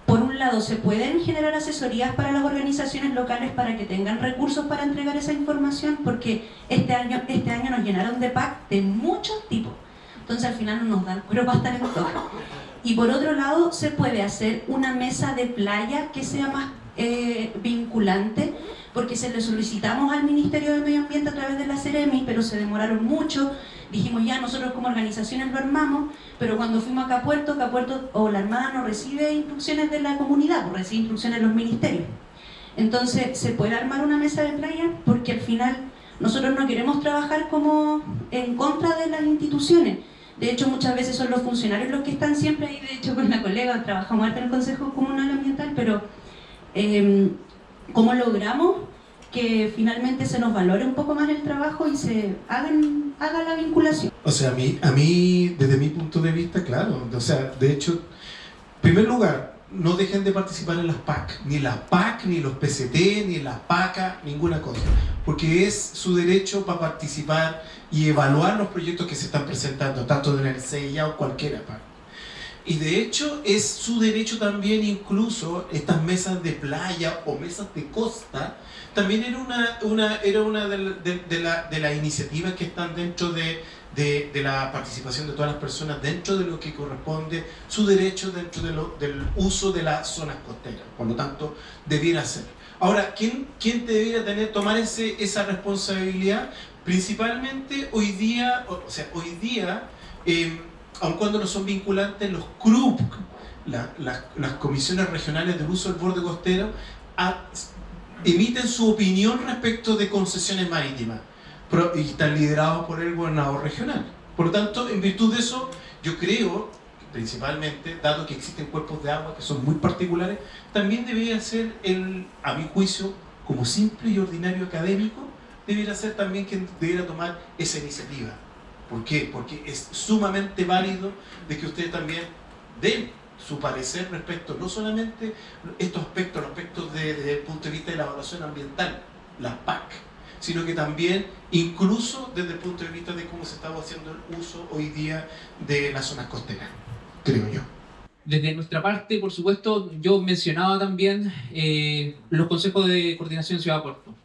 por un lado, ¿se pueden generar asesorías para las organizaciones locales para que tengan recursos para entregar esa información? Porque este año nos llenaron de PAC de muchos tipos. Entonces al final no nos dan cuero para estar en todo. Y por otro lado, ¿se puede hacer una mesa de playa que sea más vinculante? Porque se le solicitamos al Ministerio de Medio Ambiente a través de la Ceremi, pero se demoraron mucho. Dijimos ya, nosotros como organizaciones lo armamos, pero cuando fuimos a Capuerto o la Armada no recibe instrucciones de la comunidad, pues recibe instrucciones de los ministerios. Entonces, ¿se puede armar una mesa de playa? Porque al final nosotros no queremos trabajar como en contra de las instituciones. De hecho, muchas veces son los funcionarios los que están siempre ahí. De hecho, con la colega trabajamos harto en el Consejo Comunal Ambiental, pero ¿cómo logramos que finalmente se nos valore un poco más el trabajo y se haga la vinculación? O sea, a mí, desde mi punto de vista, claro. O sea, de hecho, en primer lugar, no dejen de participar en las PAC. Ni las PAC, ni los PCT, ni las PACA, ninguna cosa. Porque es su derecho para participar y evaluar los proyectos que se están presentando, tanto en el CIA o cualquiera parte. Y de hecho es su derecho también, incluso estas mesas de playa o mesas de costa, también era una de las iniciativas que están dentro de la participación de todas las personas, dentro de lo que corresponde su derecho dentro del uso de las zonas costeras. Por lo tanto, debiera ser. Ahora, ¿quién debiera tomar esa responsabilidad? Principalmente hoy día, aun cuando no son vinculantes, los CRUP, las comisiones regionales del uso del borde costero, emiten su opinión respecto de concesiones marítimas y están liderados por el gobernador regional. Por lo tanto, en virtud de eso, yo creo, principalmente, dado que existen cuerpos de agua que son muy particulares, también debería ser, a mi juicio, como simple y ordinario académico, debería ser también quien debiera tomar esa iniciativa. ¿Por qué? Porque es sumamente válido de que ustedes también den su parecer respecto no solamente estos aspectos, los aspectos desde el punto de vista de la evaluación ambiental, las PAC, sino que también incluso desde el punto de vista de cómo se está haciendo el uso hoy día de las zonas costeras, creo yo. Desde nuestra parte, por supuesto, yo mencionaba también los consejos de coordinación ciudad-puerto.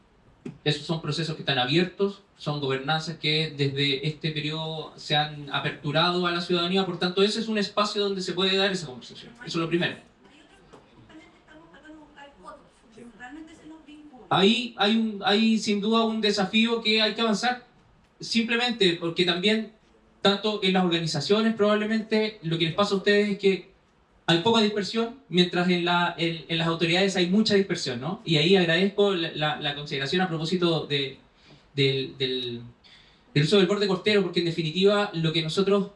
Esos son procesos que están abiertos, son gobernanzas que desde este periodo se han aperturado a la ciudadanía, por tanto ese es un espacio donde se puede dar esa conversación. Eso es lo primero. Ahí hay sin duda un desafío que hay que avanzar, simplemente porque también, tanto en las organizaciones probablemente, lo que les pasa a ustedes es que hay poca dispersión, mientras en las autoridades hay mucha dispersión, ¿no? Y ahí agradezco la consideración a propósito del uso del borde costero, porque en definitiva lo que nosotros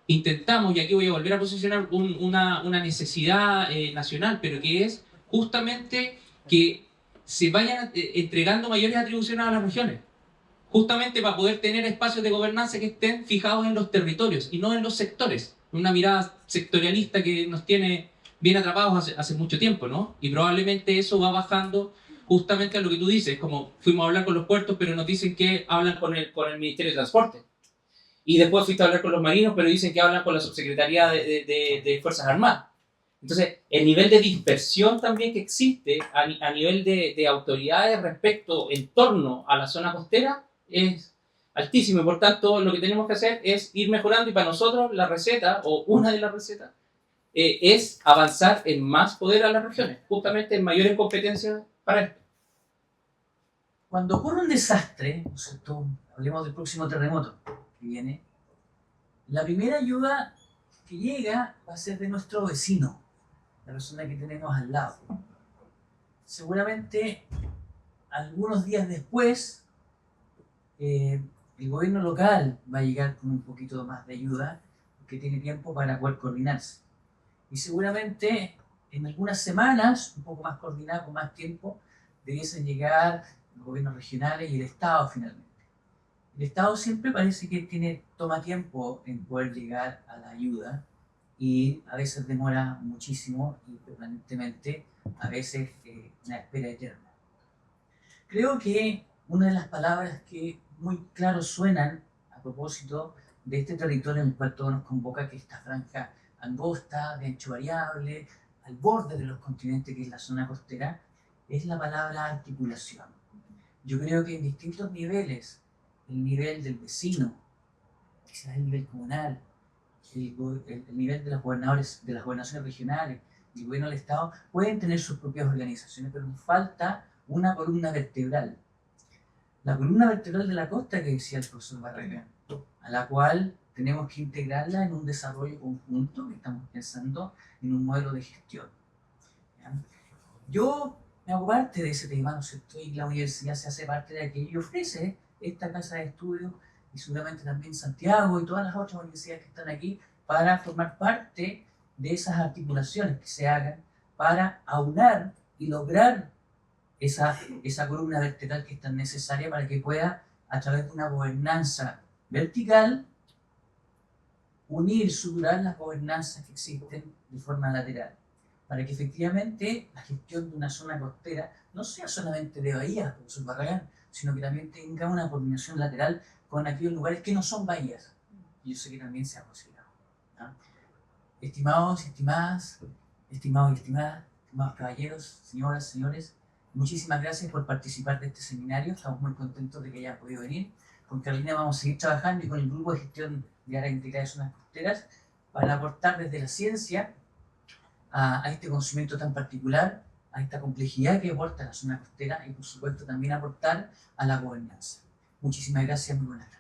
intentamos, y aquí voy a volver a posicionar una necesidad nacional, pero que es justamente que se vayan entregando mayores atribuciones a las regiones, justamente para poder tener espacios de gobernanza que estén fijados en los territorios y no en los sectores. Una mirada sectorialista que nos tiene bien atrapados hace mucho tiempo, ¿no? Y probablemente eso va bajando justamente a lo que tú dices, como fuimos a hablar con los puertos, pero nos dicen que hablan con el Ministerio de Transporte. Y después fuiste a hablar con los marinos, pero dicen que hablan con la Subsecretaría de Fuerzas Armadas. Entonces, el nivel de dispersión también que existe a nivel de autoridades respecto, en torno a la zona costera, es altísimo. Y por tanto, lo que tenemos que hacer es ir mejorando, y para nosotros la receta, o una de las recetas, es avanzar en más poder a las regiones, justamente en mayores competencias para esto. Cuando ocurre un desastre, ¿no es cierto? Hablemos del próximo terremoto que viene, la primera ayuda que llega va a ser de nuestro vecino, la persona que tenemos al lado. Seguramente, algunos días después, el gobierno local va a llegar con un poquito más de ayuda, porque tiene tiempo para poder coordinarse. Y seguramente en algunas semanas, un poco más coordinado, con más tiempo, debiesen llegar los gobiernos regionales y el Estado finalmente. El Estado siempre parece que toma tiempo en poder llegar a la ayuda, y a veces demora muchísimo y permanentemente, a veces una espera eterna. Creo que una de las palabras que muy claro suenan a propósito de este territorio en el cual todo nos convoca, que es esta franja angosta, de ancho variable, al borde de los continentes, que es la zona costera, es la palabra articulación. Yo creo que en distintos niveles, el nivel del vecino, quizás el nivel comunal, el nivel de los gobernadores, de las gobernaciones regionales, y el gobierno del Estado, pueden tener sus propias organizaciones, pero nos falta una columna vertebral. La columna vertebral de la costa, que decía el profesor Barragán, a la cual tenemos que integrarla en un desarrollo conjunto, que estamos pensando en un modelo de gestión. ¿Ya? Yo me hago parte de ese tema, ¿no es cierto? Y la universidad se hace parte de aquello y ofrece esta casa de estudios, y seguramente también Santiago y todas las otras universidades que están aquí, para formar parte de esas articulaciones que se hagan para aunar y lograr esa columna vertebral que es tan necesaria para que pueda, a través de una gobernanza vertical, unir, suturar las gobernanzas que existen de forma lateral, para que efectivamente la gestión de una zona costera no sea solamente de bahías, profesor Barragán, sino que también tenga una coordinación lateral con aquellos lugares que no son bahías. Y yo sé que también se ha considerado. ¿No? Estimados y estimadas, estimados y estimadas, estimados caballeros, señoras, señores, muchísimas gracias por participar de este seminario. Estamos muy contentos de que hayan podido venir. Con Carolina vamos a seguir trabajando y con el grupo de gestión de áreas integradas de zonas costeras para aportar desde la ciencia a este conocimiento tan particular, a esta complejidad que aporta la zona costera y por supuesto también aportar a la gobernanza. Muchísimas gracias, muy buenas tardes.